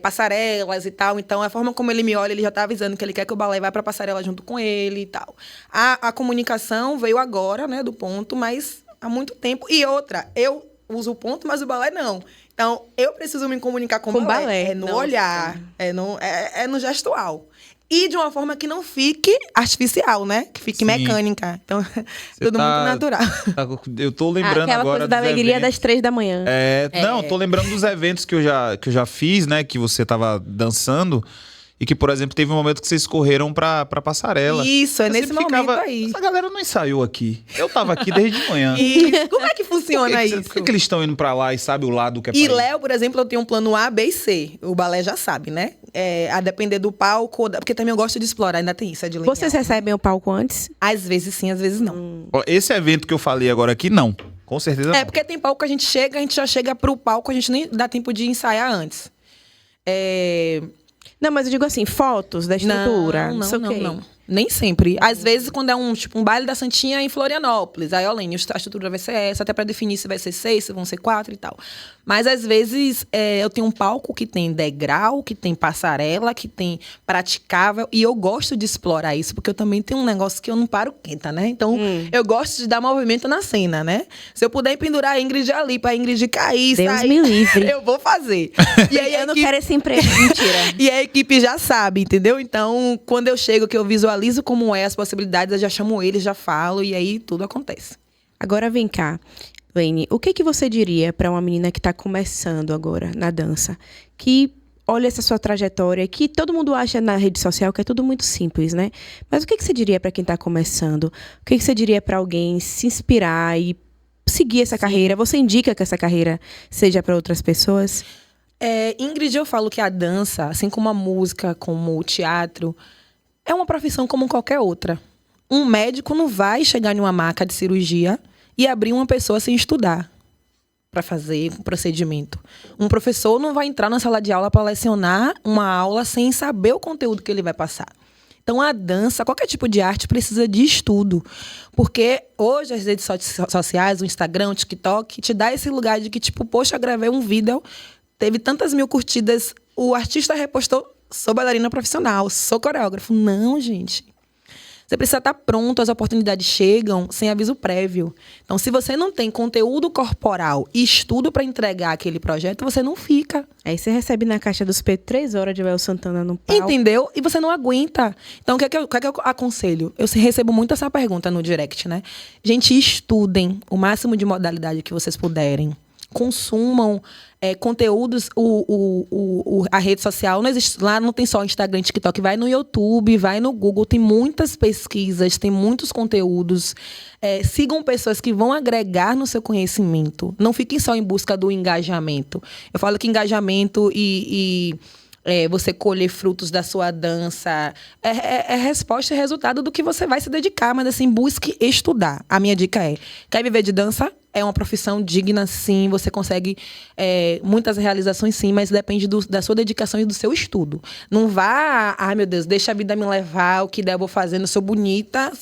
passarelas e tal. Então, a forma como ele me olha, ele já tá avisando que ele quer que o balé vá pra passarela junto com ele e tal. A comunicação veio agora, né, do ponto, mas há muito tempo. E outra, eu uso o ponto, mas o balé não. Então, eu preciso me comunicar com o balé. É no olhar, é no gestual. E de uma forma que não fique artificial, né? Que fique mecânica. Então, tudo muito natural. Eu tô lembrando Aquela agora coisa da alegria das 3 da manhã. Não, tô lembrando dos eventos que eu já fiz, né? Que você tava dançando. E que, por exemplo, teve um momento que vocês correram pra passarela. Isso, Eu nesse sempre momento aí. Essa galera não ensaiou aqui. Eu tava aqui desde de manhã. E como é que funciona isso? Por que eles estão indo pra lá e sabe o lado que é pra E ir? Léo, por exemplo, eu tenho um plano A, B e C. O balé já sabe, né? A depender do palco, porque também eu gosto de explorar, ainda tem isso, é de linear. Vocês recebem o palco antes? Às vezes sim, às vezes não. Ó, esse evento que eu falei agora aqui, não. Com certeza não. Porque tem palco que a gente já chega pro palco, a gente nem dá tempo de ensaiar antes. Não, mas eu digo assim, fotos da estrutura. Não. Nem sempre. Às vezes, quando é um baile da Santinha em Florianópolis, aí, Olene, a estrutura vai ser essa, até pra definir se vai ser 6, se vão ser 4 e tal. Mas, às vezes, eu tenho um palco que tem degrau, que tem passarela, que tem praticável, e eu gosto de explorar isso, porque eu também tenho um negócio que eu não paro quieta, né? Então, eu gosto de dar movimento na cena, né? Se eu puder pendurar a Ingrid ali, pra Ingrid cair, Deus sair, me livre. eu vou fazer. E aí, Eu não quero esse emprego, mentira. e a equipe já sabe, entendeu? Então, quando eu chego, que eu visualizo como é as possibilidades, eu já chamo eles, já falo, e aí tudo acontece. Agora vem cá, Lene, o que você diria para uma menina que está começando agora na dança, que olha essa sua trajetória, que todo mundo acha na rede social que é tudo muito simples, né? Mas o que você diria para quem está começando? O que você diria para alguém se inspirar e seguir essa carreira? Você indica que essa carreira seja para outras pessoas? Ingrid, eu falo que a dança, assim como a música, como o teatro, é uma profissão como qualquer outra. Um médico não vai chegar em uma maca de cirurgia e abrir uma pessoa sem estudar para fazer um procedimento. Um professor não vai entrar na sala de aula para lecionar uma aula sem saber o conteúdo que ele vai passar. Então, a dança, qualquer tipo de arte, precisa de estudo. Porque hoje as redes sociais, o Instagram, o TikTok, te dá esse lugar de que, tipo, poxa, gravei um vídeo, teve tantas mil curtidas, o artista repostou, sou bailarina profissional, sou coreógrafo. Não, gente. Você precisa estar pronto, as oportunidades chegam sem aviso prévio. Então, se você não tem conteúdo corporal e estudo para entregar aquele projeto, você não fica. Aí você recebe na caixa dos peitos 3 horas de Léo Santana no palco. Entendeu? E você não aguenta. Então, o que é que eu aconselho? Eu recebo muito essa pergunta no direct, né? Gente, estudem o máximo de modalidade que vocês puderem. Consumam conteúdos, a rede social não existe, lá não tem só Instagram, TikTok, vai no YouTube, vai no Google, tem muitas pesquisas, tem muitos conteúdos, sigam pessoas que vão agregar no seu conhecimento, não fiquem só em busca do engajamento. Eu falo que engajamento você colher frutos da sua dança é resposta e resultado do que você vai se dedicar, mas assim, busque estudar. A minha dica quer viver de dança? É uma profissão digna, sim. Você consegue muitas realizações, sim, mas depende da sua dedicação e do seu estudo. Não vá, ai meu Deus, deixa a vida me levar, o que der eu vou fazendo, sou bonita,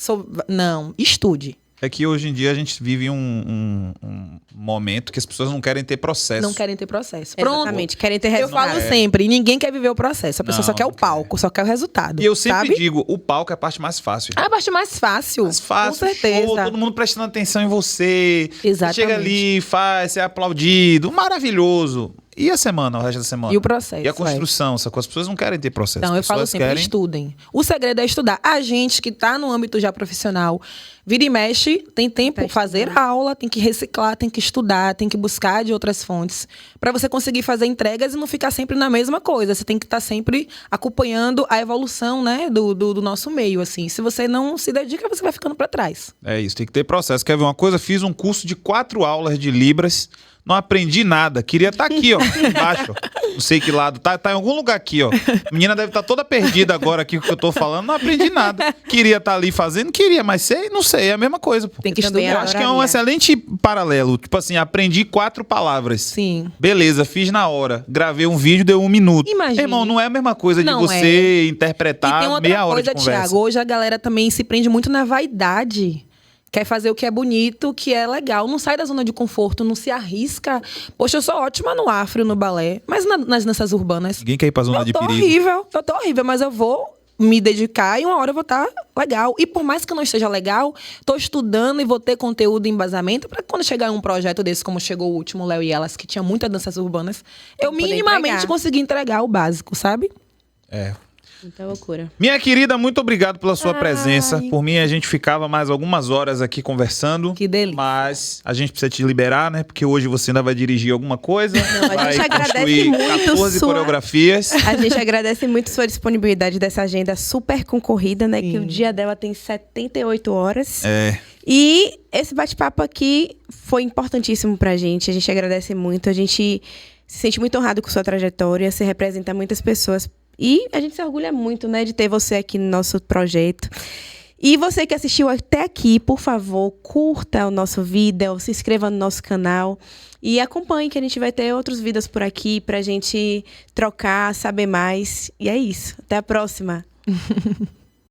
Não, estude. É que hoje em dia a gente vive um momento que as pessoas não querem ter processo. Não querem ter processo. Pronto. Exatamente, querem ter resultado. Eu falo sempre, ninguém quer viver o processo. A pessoa só quer o palco, só quer o resultado. E eu sempre sabe? digo, o palco é a parte mais fácil. A parte mais fácil. Mais fácil, com certeza. show, todo mundo prestando atenção em você. Exatamente. Você chega ali, faz, você é aplaudido. Maravilhoso. E a semana, o resto da semana? E o processo. E a construção, sacou? As pessoas não querem ter processo. Então, eu falo sempre, estudem. O segredo é estudar. A gente que está no âmbito já profissional, vira e mexe, tem tempo para fazer aula, tem que reciclar, tem que estudar, tem que buscar de outras fontes, para você conseguir fazer entregas e não ficar sempre na mesma coisa. Você tem que estar sempre acompanhando a evolução, né, do nosso meio, assim. Se você não se dedica, você vai ficando para trás. É isso, tem que ter processo. Quer ver uma coisa? Fiz um curso de 4 aulas de Libras. Não aprendi nada. Queria estar aqui, ó, embaixo. Não sei que lado. Tá em algum lugar aqui, ó. A menina deve estar toda perdida agora aqui com o que eu tô falando. Não aprendi nada. Queria estar ali fazendo, queria, mas sei, não sei. É a mesma coisa, pô. Tem que estudar. Eu acho que é um excelente paralelo. Tipo assim, aprendi 4 palavras. Sim. Beleza, fiz na hora. Gravei um vídeo, deu 1 minuto. Imagina. Irmão, não é a mesma coisa de Não você interpretar e tem outra meia hora coisa, de conversa. Thiago, hoje a galera também se prende muito na vaidade. Quer fazer o que é bonito, o que é legal. Não sai da zona de conforto, não se arrisca. Poxa, eu sou ótima no afro, no balé. Mas nas danças urbanas... Ninguém quer ir pra zona de perigo. Eu tô horrível, mas eu vou me dedicar e uma hora eu vou estar legal. E por mais que eu não esteja legal, tô estudando e vou ter conteúdo e embasamento para quando chegar um projeto desse, como chegou o último, Léo e Elas, que tinha muitas danças urbanas, eu minimamente conseguir entregar o básico, sabe? Muita loucura. Minha querida, muito obrigado pela sua presença. Por mim, a gente ficava mais algumas horas aqui conversando. Que delícia. Mas a gente precisa te liberar, né? Porque hoje você ainda vai dirigir alguma coisa. Não, a gente vai agradece construir muito 14 coreografias. A gente agradece muito sua disponibilidade dessa agenda super concorrida, né? Sim. Que o dia dela tem 78 horas. E esse bate-papo aqui foi importantíssimo pra gente. A gente agradece muito. A gente se sente muito honrado com sua trajetória. Você representa muitas pessoas. E a gente se orgulha muito, né, de ter você aqui no nosso projeto. E você que assistiu até aqui, por favor, curta o nosso vídeo, se inscreva no nosso canal e acompanhe, que a gente vai ter outros vídeos por aqui pra gente trocar, saber mais. E é isso. Até a próxima.